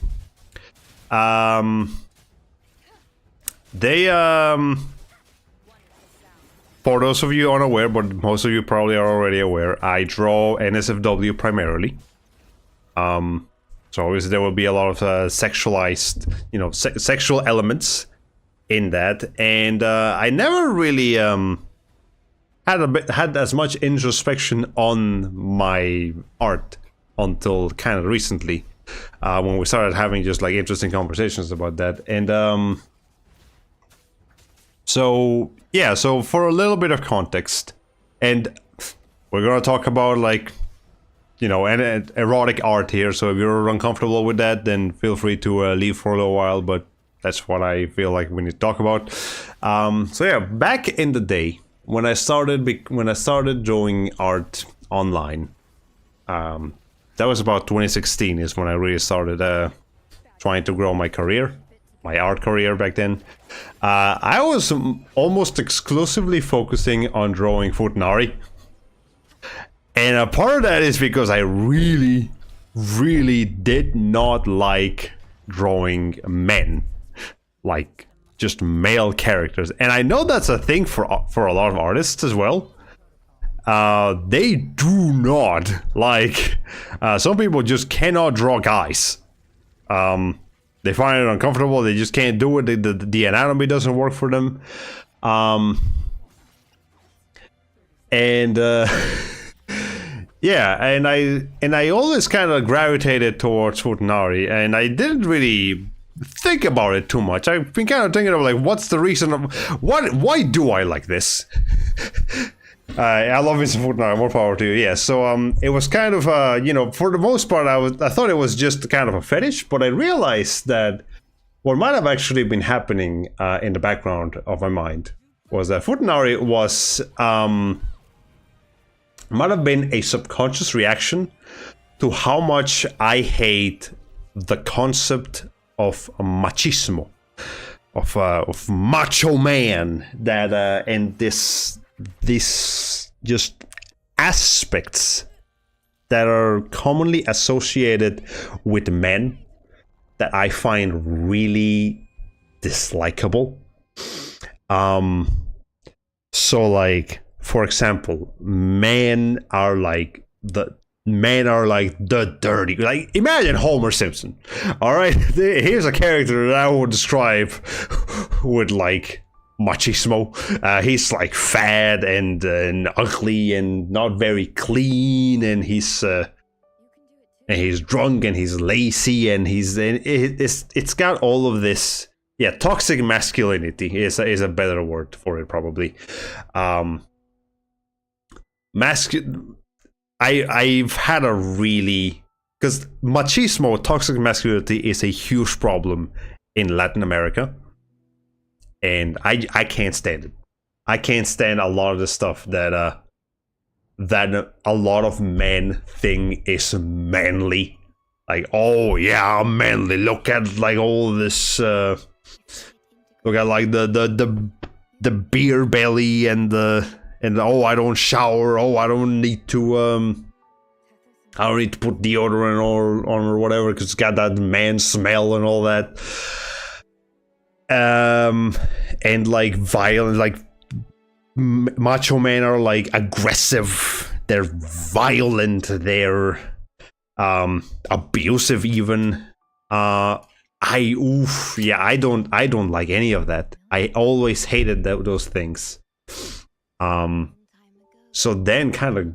For those of you unaware, but most of you probably are already aware, I draw NSFW primarily. So obviously there will be a lot of sexualized, sexual elements in that, and I never really had as much introspection on my art until kind of recently, when we started having just like interesting conversations about that. And so yeah, so for a little bit of context, and we're gonna talk about like you know, and erotic art here. So if you're uncomfortable with that, then feel free to leave for a little while. But that's what I feel like we need to talk about. So yeah, back in the day when I started drawing art online, that was about 2016 is when I really started trying to grow my career, my art career back then. I was almost exclusively focusing on drawing Futanari. And a part of that is because I really, really did not like drawing men. Like, just male characters. And I know that's a thing for a lot of artists as well. They do not like... some people just cannot draw guys. They find it uncomfortable. They just can't do it. The anatomy doesn't work for them. Yeah, and I always kind of gravitated towards Futanari, and I didn't really think about it too much. I've been kind of thinking of like, what's the reason of why do I like this? I love Mr. Futanari, more power to you. Yeah, so it was kind of you know, for the most part, I thought it was just kind of a fetish, but I realized that what might have actually been happening in the background of my mind was that Futanari was might have been a subconscious reaction to how much I hate the concept of machismo, of macho man, that and this just aspects that are commonly associated with men that I find really dislikable. So like, for example, men are like the dirty, like imagine Homer Simpson. All right, here's a character that I would describe with like machismo. He's like fat and ugly and not very clean, and he's drunk and he's lazy and it's got all of this. Yeah, toxic masculinity is a better word for it, probably. I've had a really, because machismo, toxic masculinity, is a huge problem in Latin America, and I can't stand it. I can't stand a lot of the stuff that a lot of men think is manly. Like, oh yeah, I'm manly. Look at like all this. Look at like the beer belly and oh, I don't shower. Oh, I don't need to put deodorant on or whatever because it's got that man smell and all that. And like violent, like macho men are like aggressive. They're violent. They're abusive even. I don't like any of that. I always hated those things. So then kind of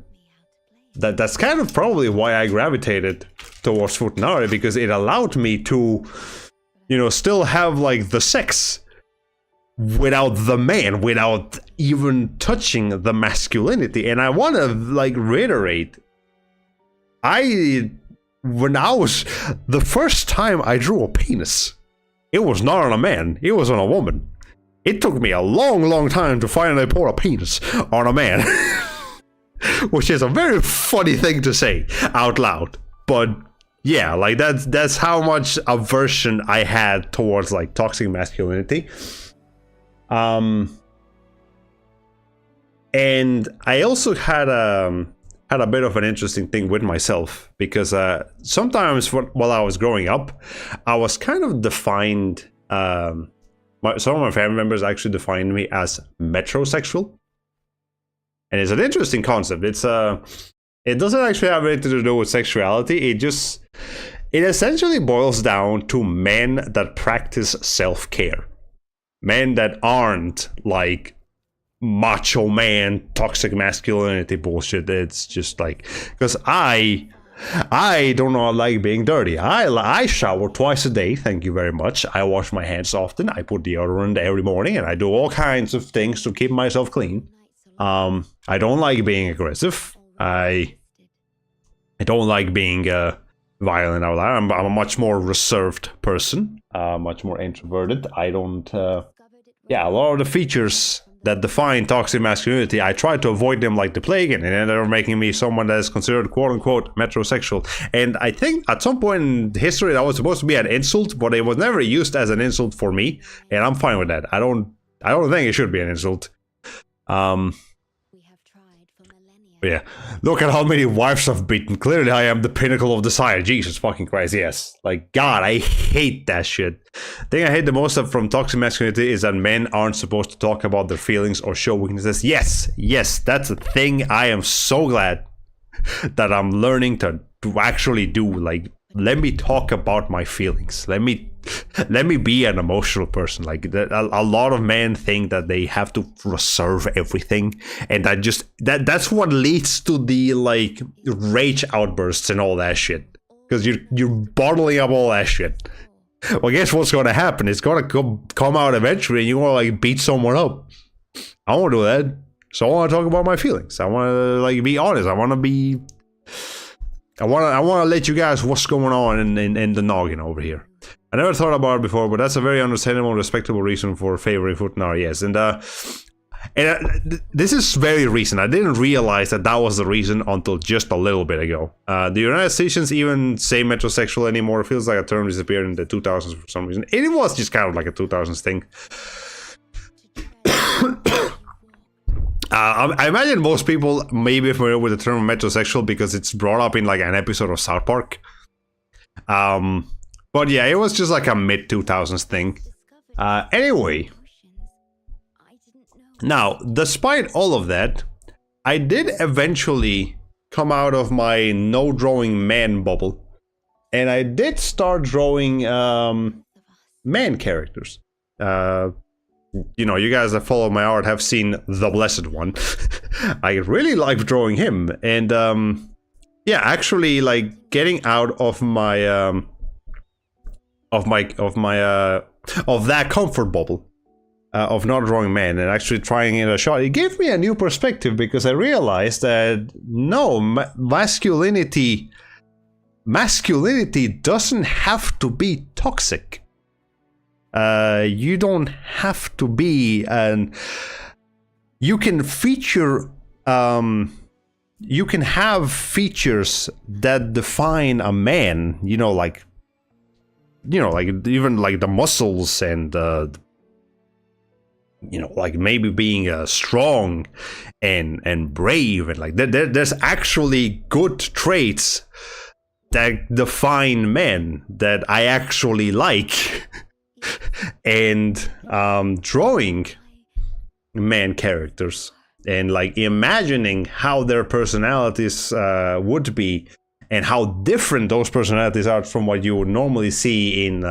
that's kind of probably why I gravitated towards Futanari, because it allowed me to, you know, still have like the sex without the man, without even touching the masculinity. And I want to like reiterate, when I was the first time I drew a penis, it was not on a man, it was on a woman. It took me a long time to finally pour a penis on a man. Which is a very funny thing to say out loud. But yeah, like that's how much aversion I had towards like toxic masculinity. And I also had a bit of an interesting thing with myself, because sometimes while I was growing up, I was kind of defined. Some of my family members actually defined me as metrosexual, and it's an interesting concept. It doesn't actually have anything to do with sexuality. It essentially boils down to men that practice self-care, men that aren't like macho man, toxic masculinity bullshit. It's just like, because I do not like being dirty. I shower twice a day, thank you very much. I wash my hands often. I put deodorant every morning, and I do all kinds of things to keep myself clean. I don't like being aggressive. I I don't like being violent out loud. I'm a much more reserved person, much more introverted. I don't. Yeah, a lot of the features that define toxic masculinity, I try to avoid them like the plague, and they're making me someone that is considered quote-unquote metrosexual. And I think at some point in history that was supposed to be an insult, but it was never used as an insult for me, and I'm fine with that. I don't think it should be an insult. Yeah, look at how many wives I've beaten. Clearly I am the pinnacle of desire. Jesus fucking Christ, yes. Like, God, I hate that shit. The thing I hate the most from toxic masculinity is that men aren't supposed to talk about their feelings or show weaknesses. Yes, that's a thing I am so glad that I'm learning to actually do. Like, let me talk about my feelings. Let me be an emotional person. Like, a lot of men think that they have to reserve everything, and that's what leads to the like rage outbursts and all that shit, because you're bottling up all that shit. Well, guess what's gonna happen? It's gonna come out eventually, and you wanna like beat someone up. I won't do that. So I want to talk about my feelings. I want to like be honest. I want to let you guys what's going on in the noggin over here. I never thought about it before, but that's a very understandable and respectable reason for favoring foot and yes. And this is very recent. I didn't realize that was the reason until just a little bit ago. The United States even say metrosexual anymore. It feels like a term disappeared in the 2000s for some reason. It was just kind of like a 2000s thing. I imagine most people may be familiar with the term metrosexual because it's brought up in like an episode of South Park. But yeah, it was just like a mid-2000s thing. Anyway. Now, despite all of that, I did eventually come out of my no-drawing man bubble. And I did start drawing man characters. You know, you guys that follow my art have seen the Blessed One. I really like drawing him, and yeah, actually, like getting out of my of that comfort bubble of not drawing men and actually trying it a shot. It gave me a new perspective because I realized that no, masculinity doesn't have to be toxic. You don't have to be you can feature you can have features that define a man, like even like the muscles and like maybe being strong and brave, and like there's actually good traits that define men that I actually like. And drawing man characters and like imagining how their personalities would be and how different those personalities are from what you would normally see in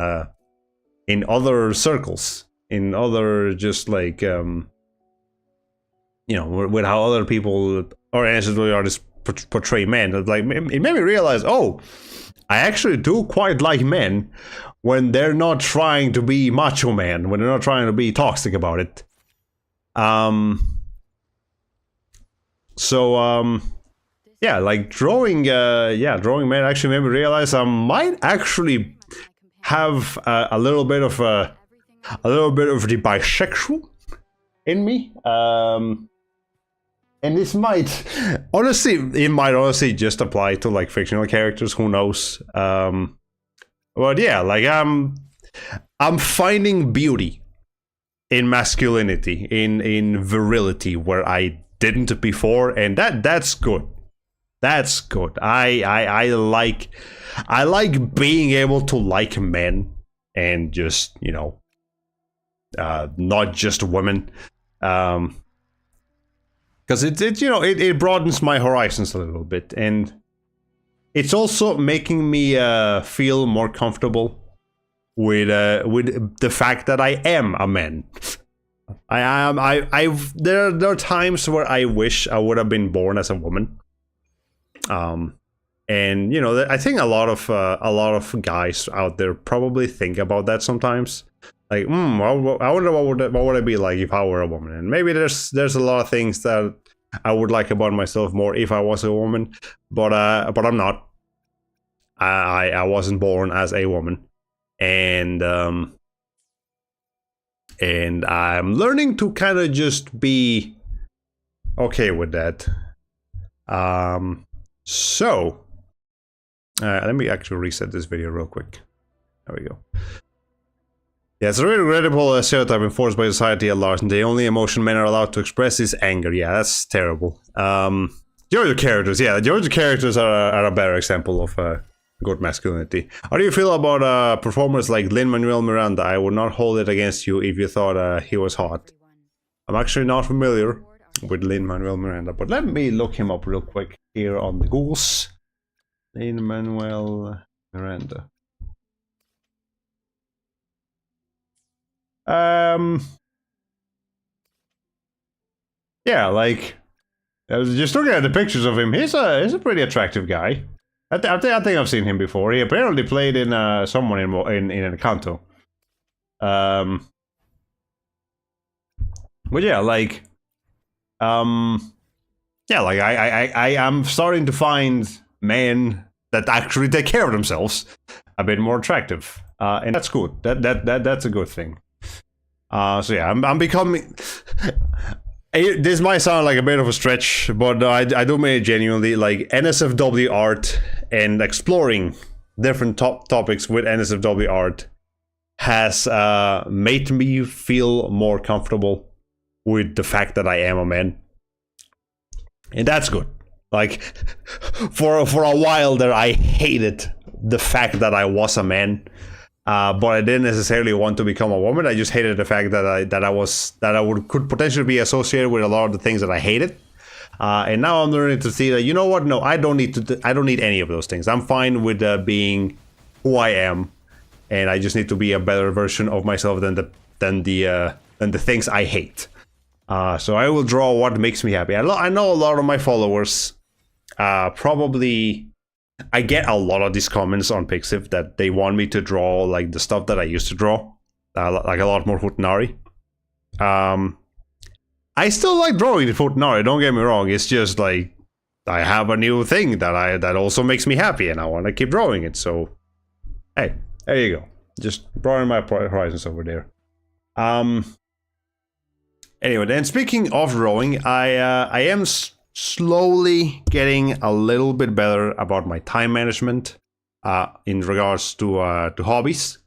other circles, in other just like with how other people or ancestral artists portray men. Like, it made me realize, oh, I actually do quite like men when they're not trying to be macho man, when they're not trying to be toxic about it. Yeah, like drawing men actually made me realize I might actually have a little bit of the bisexual in me. And this might honestly just apply to like fictional characters, who knows. But yeah, like I'm finding beauty in masculinity, in virility where I didn't before, and that's good. That's good. I like being able to like men and just, not just women. Because it broadens my horizons a little bit, and it's also making me feel more comfortable with the fact that I am a man. There are times where I wish I would have been born as a woman. And I think a lot of guys out there probably think about that sometimes. Like, I wonder what would I be like if I were a woman. And maybe there's a lot of things that I would like about myself more if I was a woman, but I'm not. I wasn't born as a woman, and I'm learning to kind of just be okay with that. So let me actually reset this video real quick. There we go. Yeah, it's a really regrettable stereotype enforced by society at large, and the only emotion men are allowed to express is anger. Yeah, that's terrible. JoJo characters, yeah, the JoJo characters are a better example of good masculinity. How do you feel about performers like Lin-Manuel Miranda? I would not hold it against you if you thought he was hot. I'm actually not familiar with Lin-Manuel Miranda, but let me look him up real quick here on the Googles. Lin-Manuel Miranda. Yeah, like I was just looking at the pictures of him. He's a pretty attractive guy. I think I've seen him before. He apparently played in someone in Encanto. But yeah, like yeah, like I am starting to find men that actually take care of themselves a bit more attractive, and that's good. That's a good thing. So yeah, I'm becoming. This might sound like a bit of a stretch, but I do mean it genuinely. Like NSFW art and exploring different topics with NSFW art has made me feel more comfortable with the fact that I am a man, and that's good. Like for a while there, I hated the fact that I was a man. But I didn't necessarily want to become a woman. I just hated the fact that I could potentially be associated with a lot of the things that I hated. And now I'm learning to see that, you know what? No, I don't need any of those things. I'm fine with being who I am, and I just need to be a better version of myself than the things I hate. So I will draw what makes me happy. I know a lot of my followers probably. I get a lot of these comments on Pixiv that they want me to draw like the stuff that I used to draw, like a lot more Futanari. I still like drawing the Futanari, don't get me wrong. It's just like I have a new thing that also makes me happy, and I want to keep drawing it. So, hey, there you go. Just broadening my horizons over there. Anyway, then speaking of drawing, I am slowly getting a little bit better about my time management in regards to hobbies.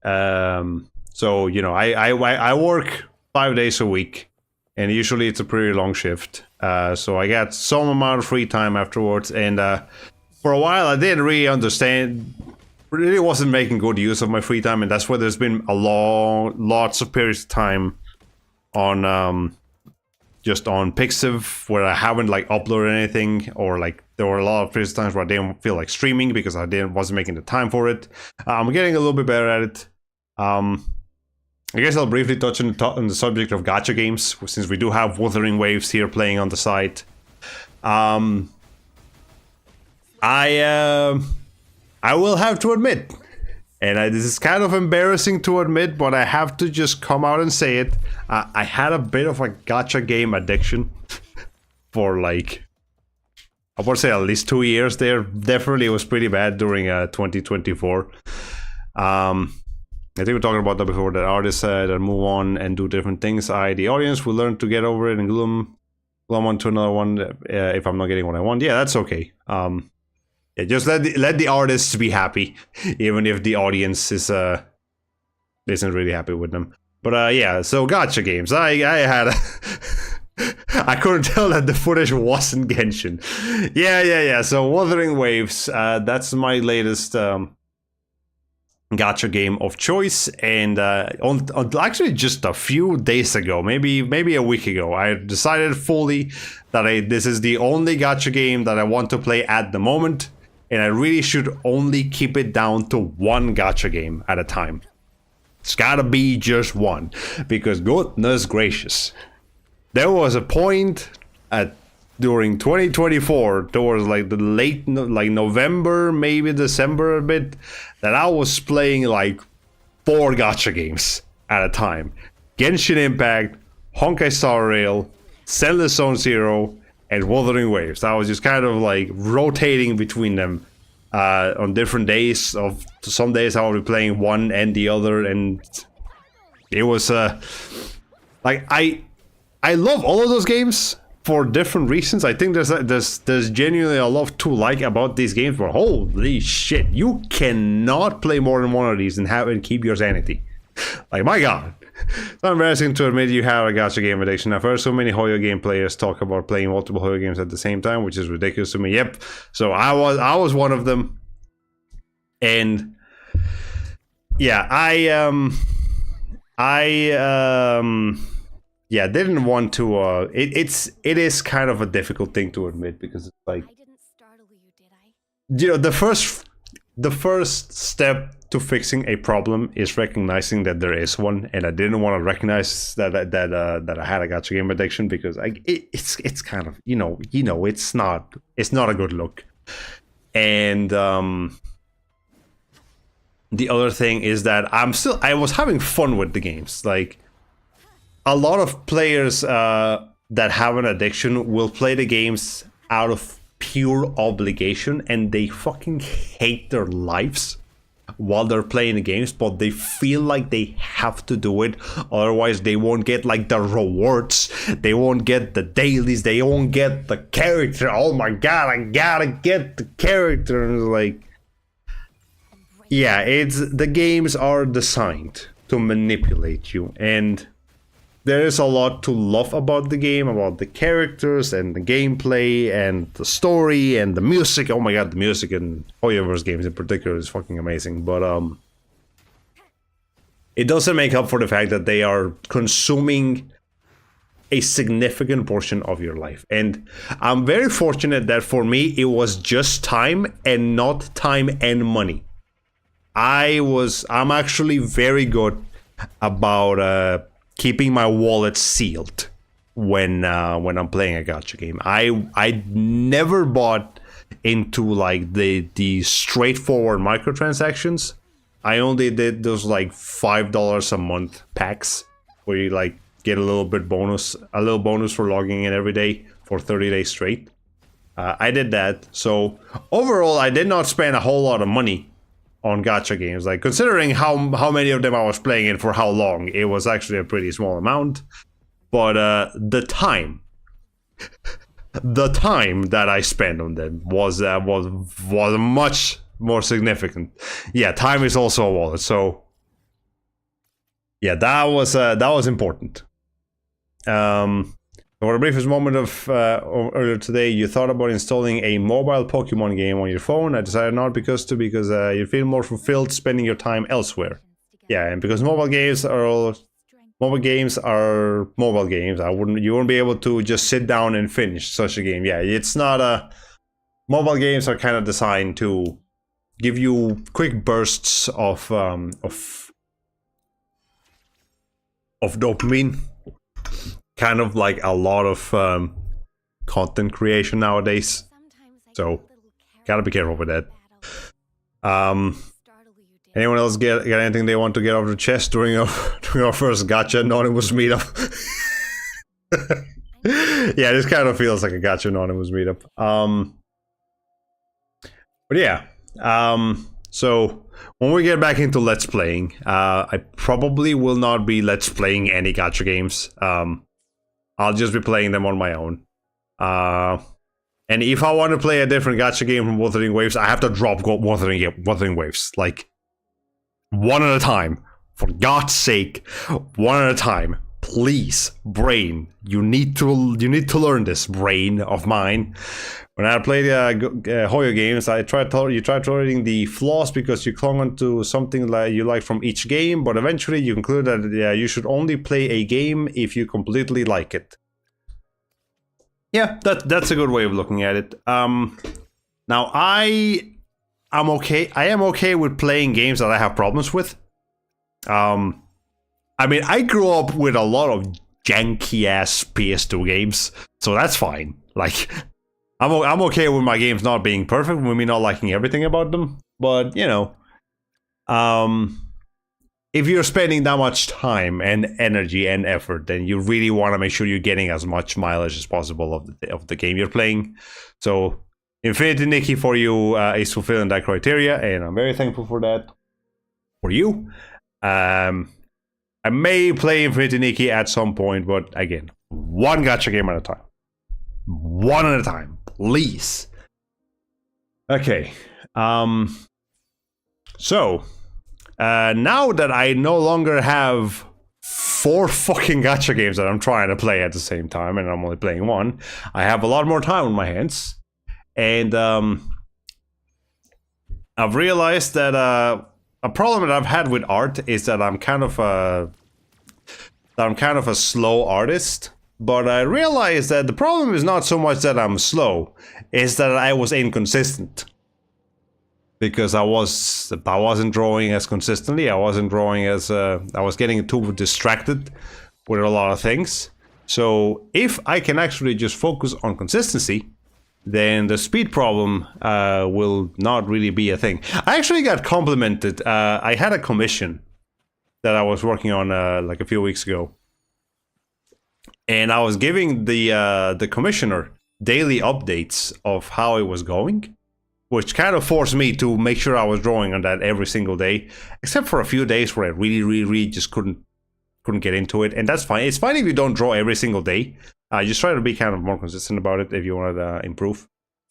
So you know, I work 5 days a week, and usually it's a pretty long shift. So I got some amount of free time afterwards, and for a while I didn't really understand. Really wasn't making good use of my free time, and that's why there's been lots of periods of time on just on Pixiv where I haven't like uploaded anything, or like there were a lot of previous times where I didn't feel like streaming because I wasn't making the time for it. I'm getting a little bit better at it. I guess I'll briefly touch on the subject of gacha games, since we do have Wuthering Waves here playing on the site. I will have to admit, and this is kind of embarrassing to admit, but I have to just come out and say it. I had a bit of a gacha game addiction for like, I would say at least 2 years there. Definitely it was pretty bad during 2024. I think we talked about that before, that artists that move on and do different things. The audience will learn to get over it and glom on to another one if I'm not getting what I want. Yeah, that's okay. Yeah, just let the artists be happy, even if the audience isn't really happy with them. But yeah, so gacha games. I had I couldn't tell that the footage wasn't Genshin. Yeah. So Wuthering Waves, that's my latest gacha game of choice, and on actually just a few days ago, maybe a week ago, I decided fully that this is the only gacha game that I want to play at the moment. And I really should only keep it down to one gacha game at a time. It's gotta be just one. Because goodness gracious. There was a point during 2024, towards like the late, like November, maybe December a bit, that I was playing like 4 gacha games at a time. Genshin Impact, Honkai Star Rail, Zenless Zone Zero and Wuthering Waves. I was just kind of like rotating between them on different days. Of some days I would be playing one and the other, and it was like I love all of those games for different reasons. I think there's genuinely a lot to like about these games, but holy shit, you cannot play more than one of these and keep your sanity. Like, my god. It's not embarrassing to admit you have a gacha game addiction. I've heard so many Hoyo game players talk about playing multiple Hoyo games at the same time, which is ridiculous to me. Yep. So I was one of them. And yeah, yeah, didn't want to it is kind of a difficult thing to admit, because it's like, I didn't startle you, did I? you know, the first step to fixing a problem is recognizing that there is one, and I didn't want to recognize that I had a gacha game addiction, because it's kind of, you know it's not a good look. And the other thing is that I was having fun with the games. Like, a lot of players that have an addiction will play the games out of pure obligation, and they fucking hate their lives while they're playing the games, but they feel like they have to do it, otherwise they won't get like the rewards, they won't get the dailies, they won't get the character. Oh my god, I gotta get the character. And like, yeah, the games are designed to manipulate you, and there is a lot to love about the game, about the characters and the gameplay and the story and the music. Oh my god, the music in Hoyoverse games in particular is fucking amazing. But it doesn't make up for the fact that they are consuming a significant portion of your life. And I'm very fortunate that for me it was just time, and not time and money. I'm actually very good about keeping my wallet sealed when I'm playing a gacha game. I never bought into like the straightforward microtransactions. I only did those like $5 a month packs where you like get a little bonus for logging in every day for 30 days straight. I did that. So overall, I did not spend a whole lot of money on gacha games. Like, considering how many of them I was playing and for how long, it was actually a pretty small amount. But the time that I spent on them was much more significant. Yeah, time is also a wallet. So yeah, that was important. For the briefest moment of earlier today, you thought about installing a mobile Pokemon game on your phone. I decided not because you feel more fulfilled spending your time elsewhere. Yeah, and because mobile games are mobile games. You wouldn't be able to just sit down and finish such a game. Yeah, it's not a. Mobile games are kind of designed to give you quick bursts of dopamine. Kind of like a lot of content creation nowadays, so gotta be careful with that. Anyone else get anything they want to get off their chest during our first gacha anonymous meetup? Yeah, this kind of feels like a gacha anonymous meetup. But yeah, so when we get back into let's playing, I probably will not be let's playing any gacha games. I'll just be playing them on my own. And if I want to play a different gacha game from Wuthering Waves, I have to drop Wuthering Waves. Like, one at a time. For God's sake, one at a time. Please, brain. You need to learn this, brain of mine. When I played Hoyo games, you tried tolerating the flaws because you clung onto something like you like from each game, but eventually you conclude that you should only play a game if you completely like it. Yeah, that's a good way of looking at it. Now I am okay with playing games that I have problems with. I mean, I grew up with a lot of janky ass PS2 games, so that's fine. Like, I'm okay with my games not being perfect, with me not liking everything about them. But you know, if you're spending that much time and energy and effort, then you really want to make sure you're getting as much mileage as possible of the game you're playing. So Infinity Nikki for you is fulfilling that criteria, and I'm very thankful for that for you. I may play Infinity Nikki at some point, but again, one gacha game at a time. One at a time, please. Okay. So now that I no longer have 4 fucking gacha games that I'm trying to play at the same time, and I'm only playing one, I have a lot more time on my hands. And I've realized that a problem that I've had with art is that I'm kind of a slow artist. But I realized that the problem is not so much that I'm slow, it's that I was inconsistent. Because I wasn't drawing as consistently. I wasn't drawing as I was getting too distracted with a lot of things. So if I can actually just focus on consistency, then the speed problem will not really be a thing. I actually got complimented. I had a commission that I was working on like a few weeks ago, and I was giving the commissioner daily updates of how it was going, which kind of forced me to make sure I was drawing on that every single day, except for a few days where I really just couldn't get into it, and that's fine. It's fine if you don't draw every single day. Just try to be kind of more consistent about it if you want to improve.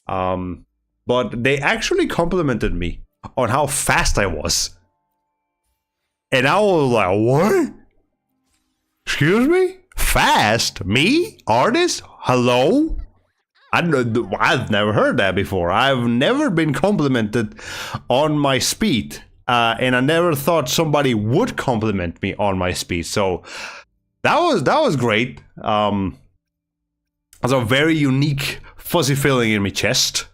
But they actually complimented me on how fast I was, and I was like, "What? Excuse me? Fast? Me? Artist? Hello?" I've never heard that before. I've never been complimented on my speed, and I never thought somebody would compliment me on my speed. So that was great. It's a very unique fuzzy feeling in my chest,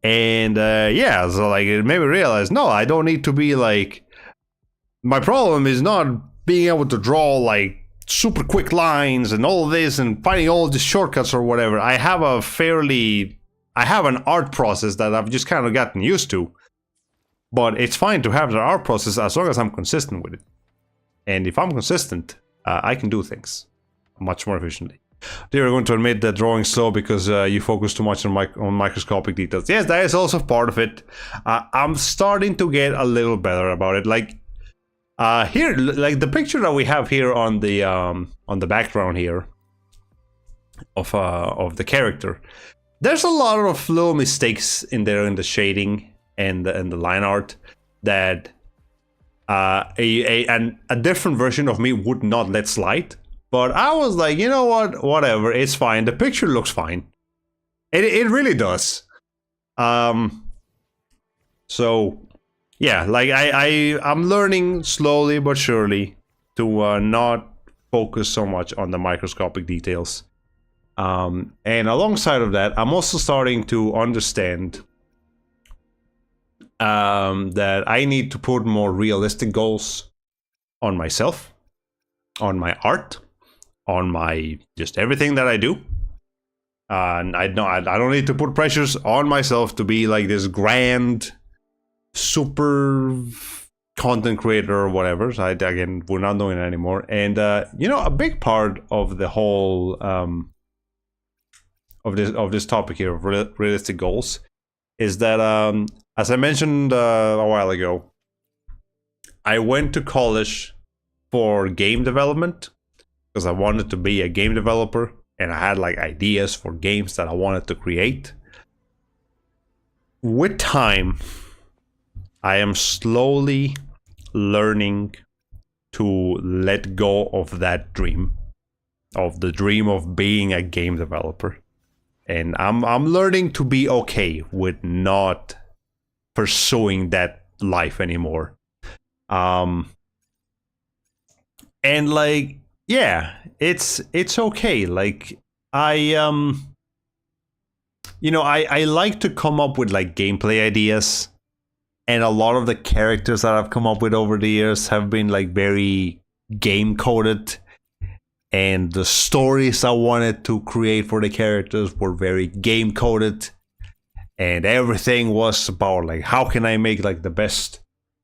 and yeah, so like it made me realize, no, I don't need to be like. My problem is not being able to draw like super quick lines and all of this and finding all these shortcuts or whatever. I have an art process that I've just kind of gotten used to, but it's fine to have the art process as long as I'm consistent with it. And if I'm consistent, I can do things much more efficiently. You're going to admit that drawing slow because you focus too much on microscopic details. Yes, that is also part of it. I'm starting to get a little better about it. Like here, like the picture that we have here on the background here of the character. There's a lot of little mistakes in there in the shading and the line art that a different version of me would not let slide. But I was like, you know what? Whatever, it's fine. The picture looks fine. It really does. So yeah, like I'm learning slowly but surely to not focus so much on the microscopic details. And alongside of that, I'm also starting to understand that I need to put more realistic goals on myself, on my art, on my just everything that I do. And I don't need to put pressures on myself to be like this grand, super content creator or whatever. So again, we're not doing it anymore. And you know, a big part of the whole of this topic here of realistic goals is that as I mentioned a while ago, I went to college for game development because I wanted to be a game developer and I had like ideas for games that I wanted to create. With time, I am slowly learning to let go of that dream, of the dream of being a game developer. And I'm learning to be okay with not pursuing that life anymore. And like, yeah, it's okay. Like I you know, I like to come up with like gameplay ideas, and a lot of the characters that I've come up with over the years have been like very game coded, and the stories I wanted to create for the characters were very game coded, and everything was about like how can I make like the best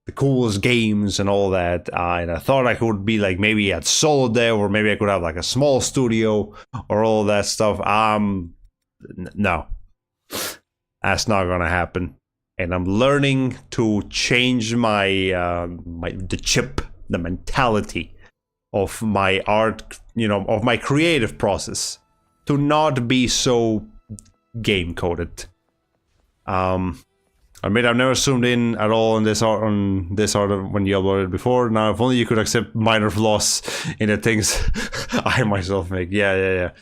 the coolest games and all that. And I thought I could be like maybe at solo dev, or maybe I could have like a small studio or all that stuff. No, that's not gonna happen. And I'm learning to change my the mentality of my art, of my creative process, to not be so game coded. I mean, I've never zoomed in at all on this art when you uploaded before. Now, if only you could accept minor flaws in the things I myself make. Yeah.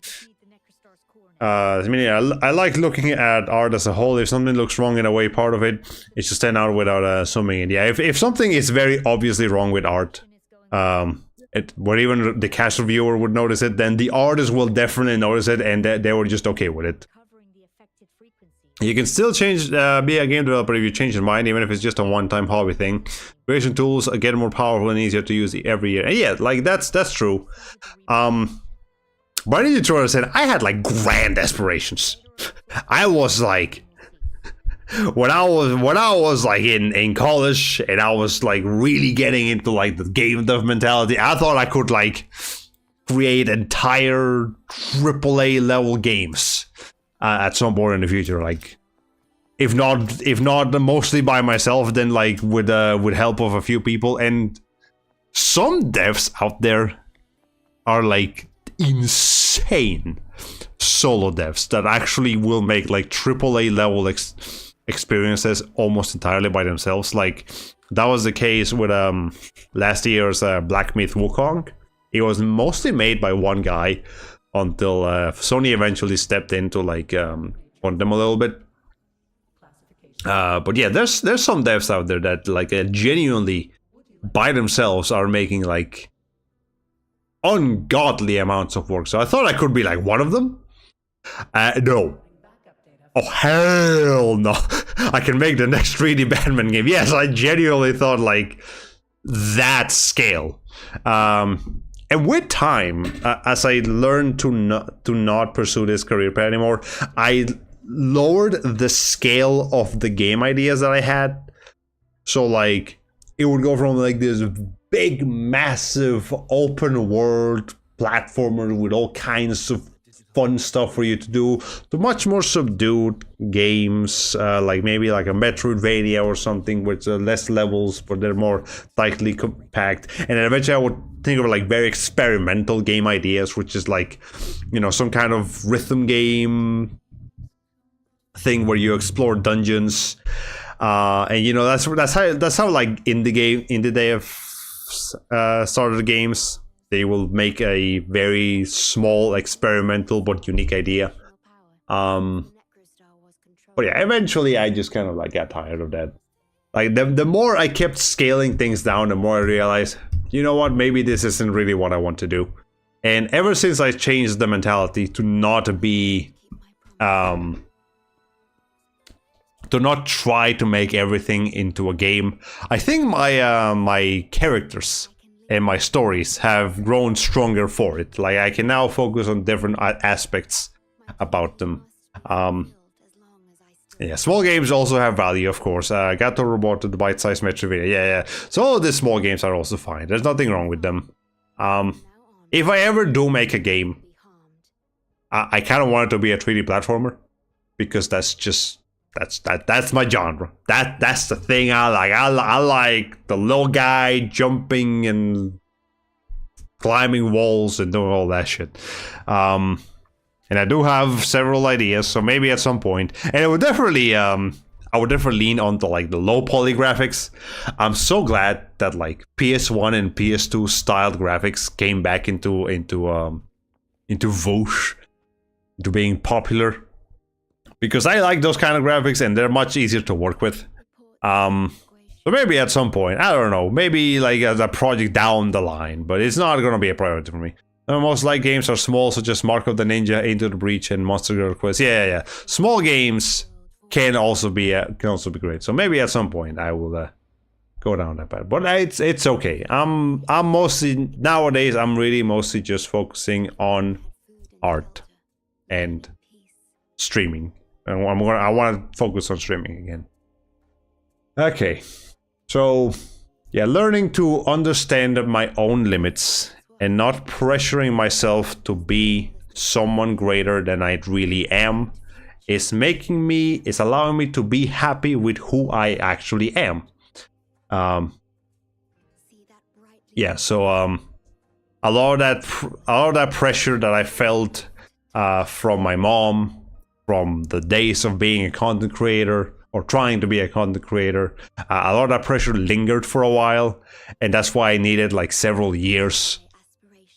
I mean, I like looking at art as a whole. If something looks wrong in a way, part of it is to stand out without zooming in. Yeah, if something is very obviously wrong with art, where even the casual viewer would notice it, then the artist will definitely notice it, and they were just okay with it. You can still be a game developer if you change your mind, even if it's just a one-time hobby thing. Creation tools get more powerful and easier to use every year. And yeah, like that's true. But I need to understand, I had like grand aspirations. I was like, when I was like in college, and I was like really getting into like the game dev mentality, I thought I could like create entire AAA level games. At some point in the future, like if not mostly by myself, then like with help of a few people. And some devs out there are like insane solo devs that actually will make like AAA level experiences almost entirely by themselves. Like that was the case with last year's Black Myth Wukong. It was mostly made by one guy, until Sony eventually stepped in to like fund them a little bit. But yeah, there's some devs out there that like genuinely by themselves are making like ungodly amounts of work. So I thought I could be like one of them. No. Oh hell no! I can make the next 3D Batman game. Yes, I genuinely thought like that scale. And with time, as I learned to not pursue this career path anymore, I lowered the scale of the game ideas that I had. So like, it would go from like this big, massive, open world platformer with all kinds of fun stuff for you to do, to much more subdued games, like maybe like a Metroidvania or something with less levels, but they're more tightly compact. And then eventually I would think of like very experimental game ideas, which is like, some kind of rhythm game thing where you explore dungeons, and that's how like in the day of started games. They will make a very small, experimental, but unique idea. But yeah, eventually I just kind of like got tired of that. Like the more I kept scaling things down, the more I realized, you know what, maybe this isn't really what I want to do. And ever since I changed the mentality to not be, to not try to make everything into a game, I think my characters and my stories have grown stronger for it. Like I can now focus on different aspects about them. Yeah, small games also have value, of course. Gato Robot, the bite-sized Metroidvania. Yeah. So all of these small games are also fine. There's nothing wrong with them. If I ever do make a game, I kind of want it to be a 3D platformer, because that's my genre. That's the thing I like. I like the little guy jumping and climbing walls and doing all that shit. And I do have several ideas, so maybe at some point. And it would definitely I would definitely lean onto like the low poly graphics. I'm so glad that like PS1 and PS2 styled graphics came back into vogue, into being popular. Because I like those kind of graphics and they're much easier to work with. So maybe at some point, I don't know, maybe like as a project down the line, but it's not gonna be a priority for me. Most light games are small, such as Mark of the Ninja, Into the Breach, and Monster Girl Quest. Yeah. Small games can also be great. So maybe at some point I will go down that path. But it's okay. I'm mostly nowadays. I'm really mostly just focusing on art and streaming. I want to focus on streaming again. Okay, So, yeah, learning to understand my own limits and not pressuring myself to be someone greater than I really am is allowing me to be happy with who I actually am. Yeah, so a lot of that pressure that I felt from my mom, from the days of being a content creator or trying to be a content creator, a lot of that pressure lingered for a while, and that's why I needed like several years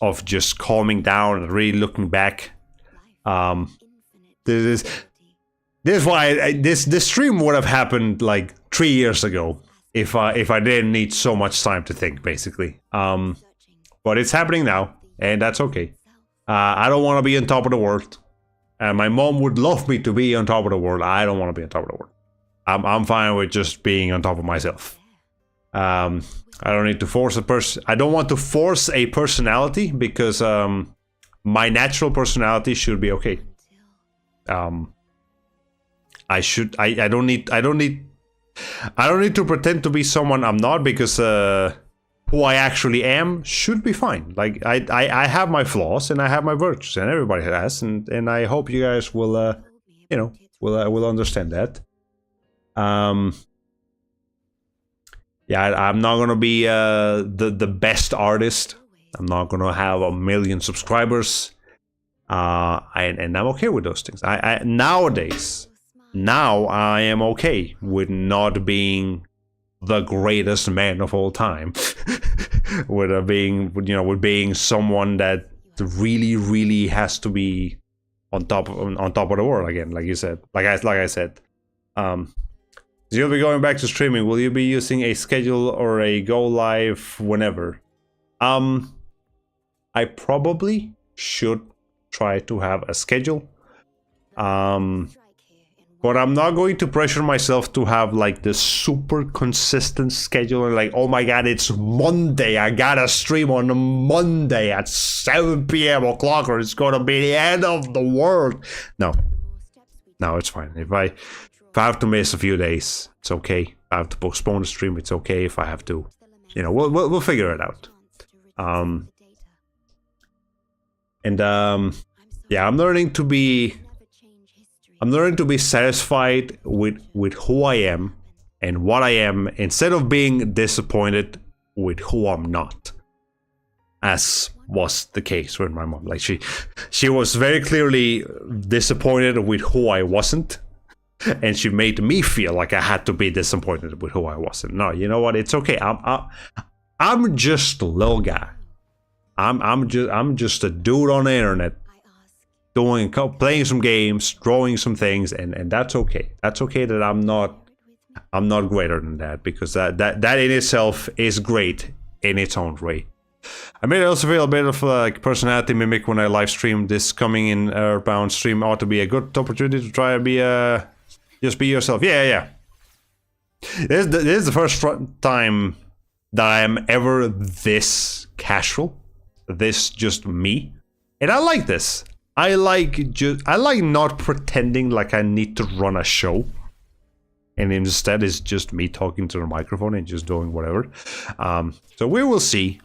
of just calming down and really looking back. This is why this stream would have happened like 3 years ago if I didn't need so much time to think, basically. But it's happening now, and that's okay. I don't want to be on top of the world. My mom would love me to be on top of the world. I don't want to be on top of the world. I'm fine with just being on top of myself. I don't need to force a person. I don't want to force a personality because my natural personality should be okay. I don't need to pretend to be someone I'm not, because who I actually am should be fine. Like I have my flaws and I have my virtues, and everybody has, and I hope you guys will will understand that. Yeah, I'm not gonna be the best artist. I'm not gonna have 1 million subscribers, and I'm okay with those things. Now I am okay with not being the greatest man of all time, with being someone that really has to be on top of the world again, like you said, like I said. You'll be going back to streaming. Will you be using a schedule or a go live whenever? I probably should try to have a schedule. But I'm not going to pressure myself to have like this super consistent schedule and like, oh my god, it's Monday, I gotta stream on a Monday at 7 p.m. o'clock or it's gonna be the end of the world. No, it's fine. If I have to miss a few days, it's okay. If I have to postpone the stream, it's okay. If I have to, we'll figure it out. Yeah, I'm learning to be satisfied with who I am and what I am, instead of being disappointed with who I'm not, as was the case with my mom. Like she was very clearly disappointed with who I wasn't, and she made me feel like I had to be disappointed with who I wasn't. No, you know what? It's okay. I'm just a little guy. I'm just a dude on the internet, playing some games, drawing some things, and that's okay. That's okay that I'm not greater than that, because that in itself is great in its own way. I may also feel a bit of like personality mimic when I live stream. This coming in Earthbound stream ought to be a good opportunity to try and be just be yourself. Yeah. This is the first time that I am ever this casual, this just me, and I like this. I like not pretending like I need to run a show, and instead it's just me talking to the microphone and just doing whatever. So we will see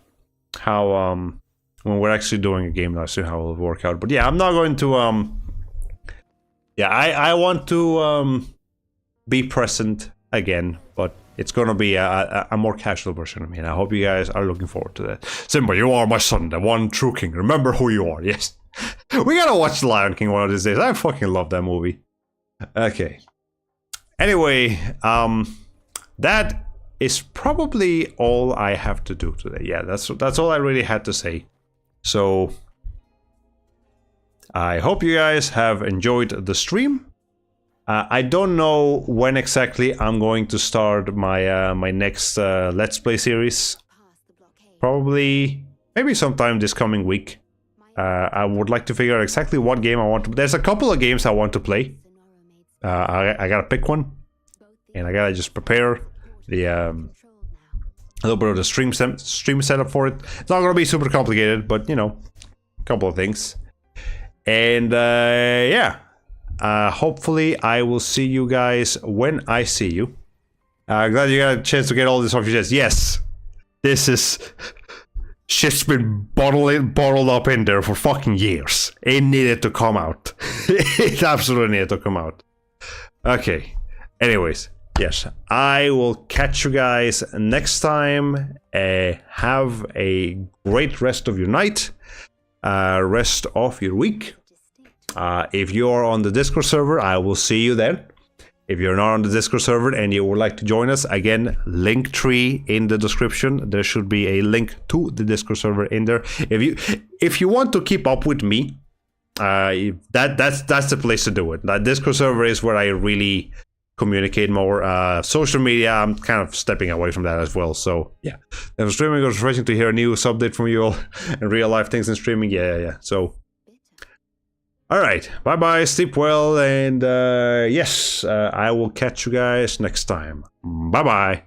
how when we're actually doing a game, I'll see how it will work out. But yeah, I'm not going to I want to be present again, but it's gonna be a more casual version of me, and I hope you guys are looking forward to that. Simba, you are my son, the one true king. Remember who you are. Yes. We gotta watch The Lion King one of these days. I fucking love that movie. Okay. Anyway, that is probably all I have to do today. Yeah, that's all I really had to say. So I hope you guys have enjoyed the stream. I don't know when exactly I'm going to start my my next Let's Play series. Probably, maybe sometime this coming week. I would like to figure out exactly what game I want to. There's a couple of games I want to play. I gotta pick one, and I gotta just prepare the a little bit of the stream setup for it. It's not gonna be super complicated, but a couple of things. And yeah, hopefully I will see you guys when I see you. Glad you got a chance to get all this off your chest. Yes, this is shit's been bottled up in there for fucking years. It needed to come out. It absolutely needed to come out. Okay. Anyways, yes, I will catch you guys next time. Have a great rest of your night. Rest of your week. If you are on the Discord server, I will see you there. If you're not on the Discord server and you would like to join us, again, Linktree in the description. There should be a link to the Discord server in there. If you want to keep up with me, that's the place to do it. The Discord server is where I really communicate more. Social media, I'm kind of stepping away from that as well. So yeah, and streaming, it was refreshing to hear a news update from you all and real life things in streaming. Yeah. So. All right, bye-bye, sleep well, and yes, I will catch you guys next time. Bye-bye.